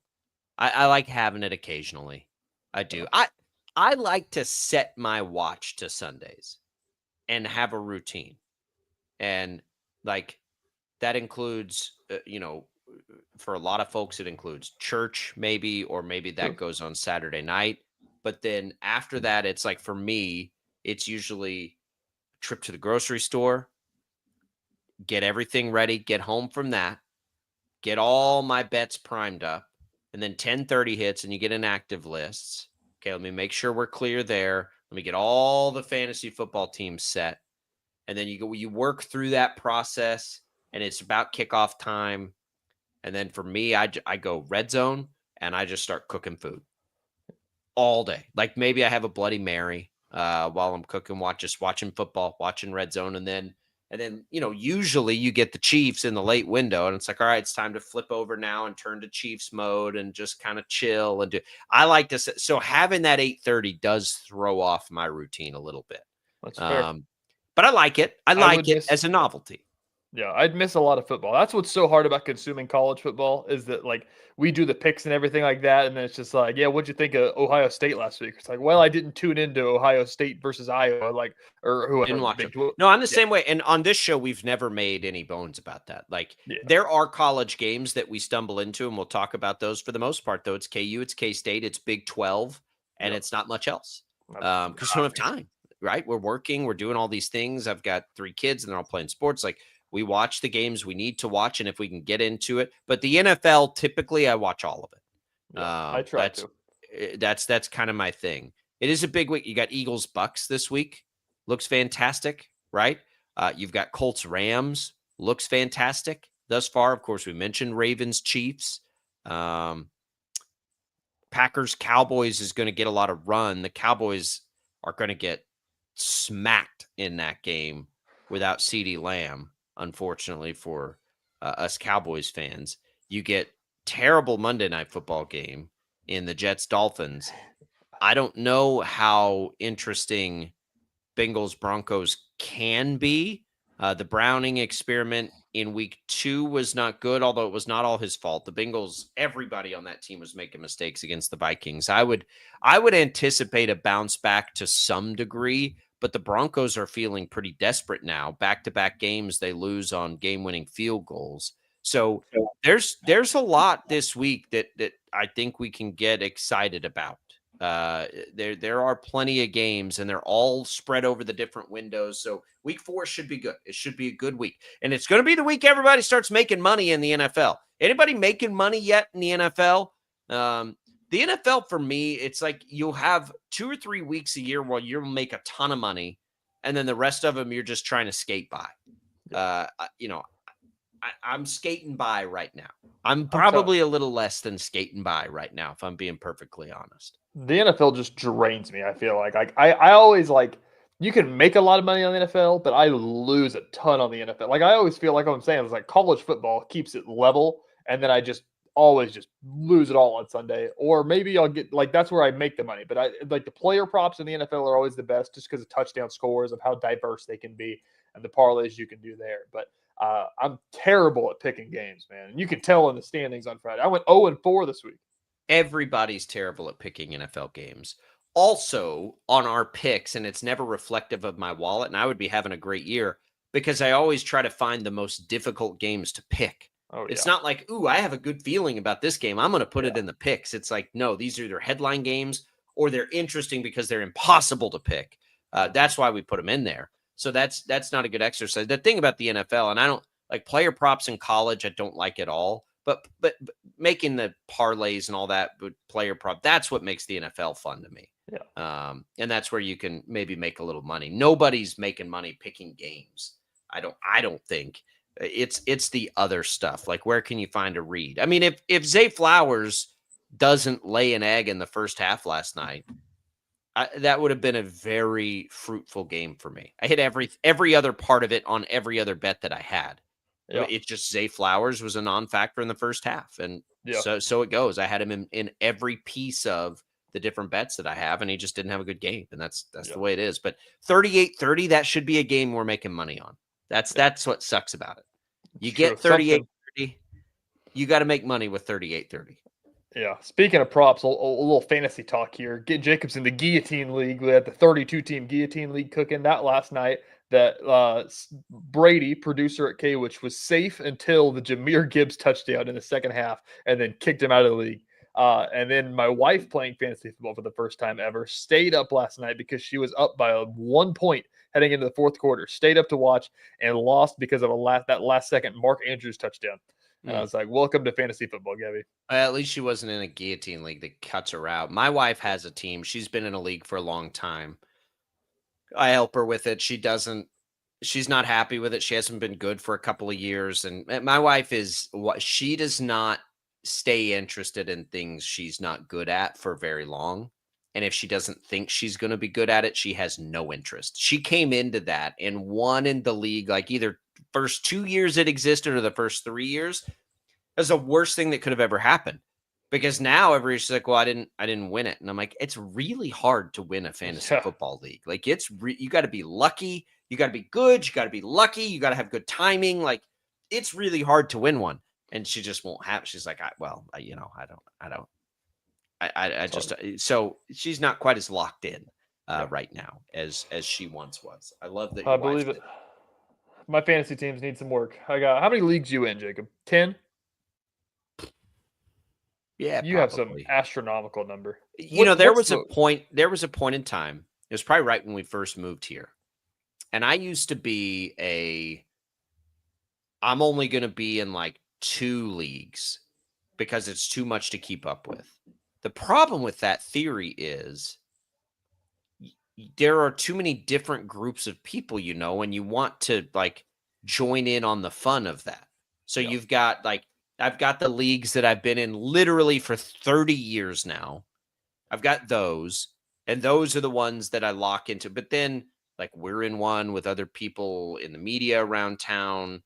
I like having it occasionally. I do. I like to set my watch to Sundays and have a routine. And like that includes, for a lot of folks, it includes church maybe, or maybe that goes on Saturday night. But then after that, it's like, for me, it's usually a trip to the grocery store, get everything ready, get home from that, get all my bets primed up. And then 10:30 hits and you get inactive lists. Okay, let me make sure we're clear there. Let me get all the fantasy football teams set. And then you work through that process, and it's about kickoff time. And then for me, I go red zone, and I just start cooking food all day. Like maybe I have a Bloody Mary while I'm cooking, watching football, watching red zone. And then, usually you get the Chiefs in the late window, and it's like, all right, it's time to flip over now and turn to Chiefs mode and just kind of chill and do. I like to, so having that 8:30 does throw off my routine a little bit. That's fair. But I like it. I like it as a novelty. Yeah, I'd miss a lot of football. That's what's so hard about consuming college football is that like we do the picks and everything like that, and then it's just like, yeah, what'd you think of Ohio State last week? It's like, well, I didn't tune into Ohio State versus Iowa, like or whoever. Didn't watch it. No, I'm the same way. And on this show, we've never made any bones about that. Like there are college games that we stumble into, and we'll talk about those. For the most part, though, it's KU, it's K-State, it's Big 12, and it's not much else because we don't have time. Right? We're working, we're doing all these things. I've got 3 kids, and they're all playing sports. Like we watch the games we need to watch, and if we can get into it. But the NFL, typically, I watch all of it. Yeah, I try to. That's kind of my thing. It is a big week. You got Eagles Bucks this week. Looks fantastic, right? You've got Colts Rams. Looks fantastic thus far. Of course, we mentioned Ravens Chiefs. Packers Cowboys is going to get a lot of run. The Cowboys are going to get smacked in that game without CeeDee Lamb, unfortunately for us Cowboys fans. You get terrible Monday Night Football game in the Jets Dolphins. I don't know how interesting Bengals Broncos can be. The Browning experiment in week 2 was not good, although it was not all his fault. The Bengals, everybody on that team was making mistakes against the Vikings. I would anticipate a bounce back to some degree, but the Broncos are feeling pretty desperate now. Back-to-back games, they lose on game-winning field goals. So there's a lot this week that I think we can get excited about. There are plenty of games, and they're all spread over the different windows. So week 4 should be good. It should be a good week, and it's going to be the week everybody starts making money in the NFL. Anybody making money yet in the NFL? The NFL for me, it's like you'll have 2 or 3 weeks a year where you'll make a ton of money, and then the rest of them you're just trying to skate by. I'm skating by right now. I'm probably a little less than skating by right now, if I'm being perfectly honest. The NFL just drains me. I feel like I always like you can make a lot of money on the NFL, but I lose a ton on the NFL. Like I always feel like what I'm saying is like college football keeps it level, and then I just always just lose it all on Sunday. Or maybe I'll get like that's where I make the money. But I like the player props in the NFL are always the best just because of touchdown scores of how diverse they can be and the parlays you can do there. But I'm terrible at picking games, man. And you can tell in the standings on Friday. I went 0-4 this week. Everybody's terrible at picking NFL games. Also, on our picks, and it's never reflective of my wallet, and I would be having a great year because I always try to find the most difficult games to pick. It's not like, ooh, I have a good feeling about this game, I'm going to put it in the picks. It's like, no, these are either headline games or they're interesting because they're impossible to pick. That's why we put them in there. So that's not a good exercise. The thing about the NFL, and I don't like player props in college, I don't like at all. But making the parlays and all that with player prop, that's what makes the NFL fun to me. Yeah. And that's where you can maybe make a little money. Nobody's making money picking games. I don't think. It's the other stuff. Like where can you find a read? I mean, if Zay Flowers doesn't lay an egg in the first half last night, that would have been a very fruitful game for me. I hit every other part of it on every other bet that I had. Yeah. It's just Zay Flowers was a non-factor in the first half. And so it goes. I had him in every piece of the different bets that I have, and he just didn't have a good game. And that's the way it is. But 38-30, that should be a game we're making money on. That's what sucks about it. You get 38-30, you got to make money with 38-30. Yeah. Speaking of props, a little fantasy talk here. Get Jacobs in the Guillotine League. We had the 32-team Guillotine League cooking that last night. That Brady, producer at K-Witch, was safe until the Jahmyr Gibbs touchdown in the second half and then kicked him out of the league. And then my wife, playing fantasy football for the first time ever, stayed up last night because she was up by 1 point heading into the fourth quarter. Stayed up to watch and lost because of that last second Mark Andrews touchdown. And I was like, welcome to fantasy football, Gabby. At least she wasn't in a guillotine league that cuts her out. My wife has a team. She's been in a league for a long time. I help her with it. She's not happy with it. She hasn't been good for a couple of years. And my wife she does not stay interested in things she's not good at for very long. And if she doesn't think she's going to be good at it, she has no interest. She came into that and won in the league, like either first 2 years it existed or the first 3 years. That's the worst thing that could have ever happened. Because now she's like, well, I didn't win it. And I'm like, it's really hard to win a fantasy football league. Like you got to be lucky. You got to be good. You got to be lucky. You got to have good timing. Like, it's really hard to win one. And she just won't have it. She's like, so she's not quite as locked in right now as she once was. I love that. I believe it. My fantasy teams need some work. I got, how many leagues you in, Jacob? 10? Yeah, you have some astronomical number. There was a point in time. It was probably right when we first moved here. And I used to be I'm only going to be in like 2 leagues because it's too much to keep up with. The problem with that theory is there are too many different groups of people, and you want to like join in on the fun of that. So you've got I've got the leagues that I've been in literally for 30 years now. I've got those, and those are the ones that I lock into. But then like we're in one with other people in the media around town.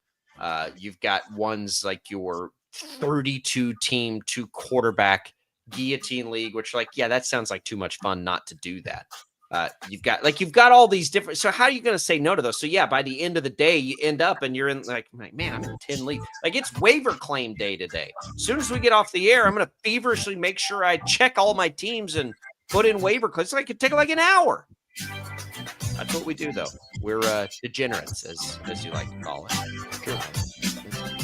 You've got ones like your 32 team, 2 quarterback guillotine league, which that sounds like too much fun not to do that. You've got all these different. So how are you going to say no to those? So by the end of the day, you end up and you're in man, I'm in 10 leagues. It's waiver claim day today. As soon as we get off the air, I'm going to feverishly make sure I check all my teams and put in waiver claims. It could take an hour. That's what we do, though. We're degenerates, as you like to call it. Sure.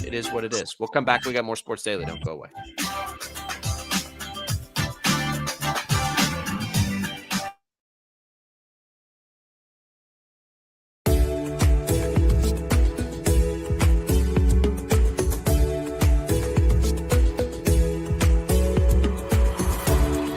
It is what it is. We'll come back. We got more Sports Daily. Don't go away.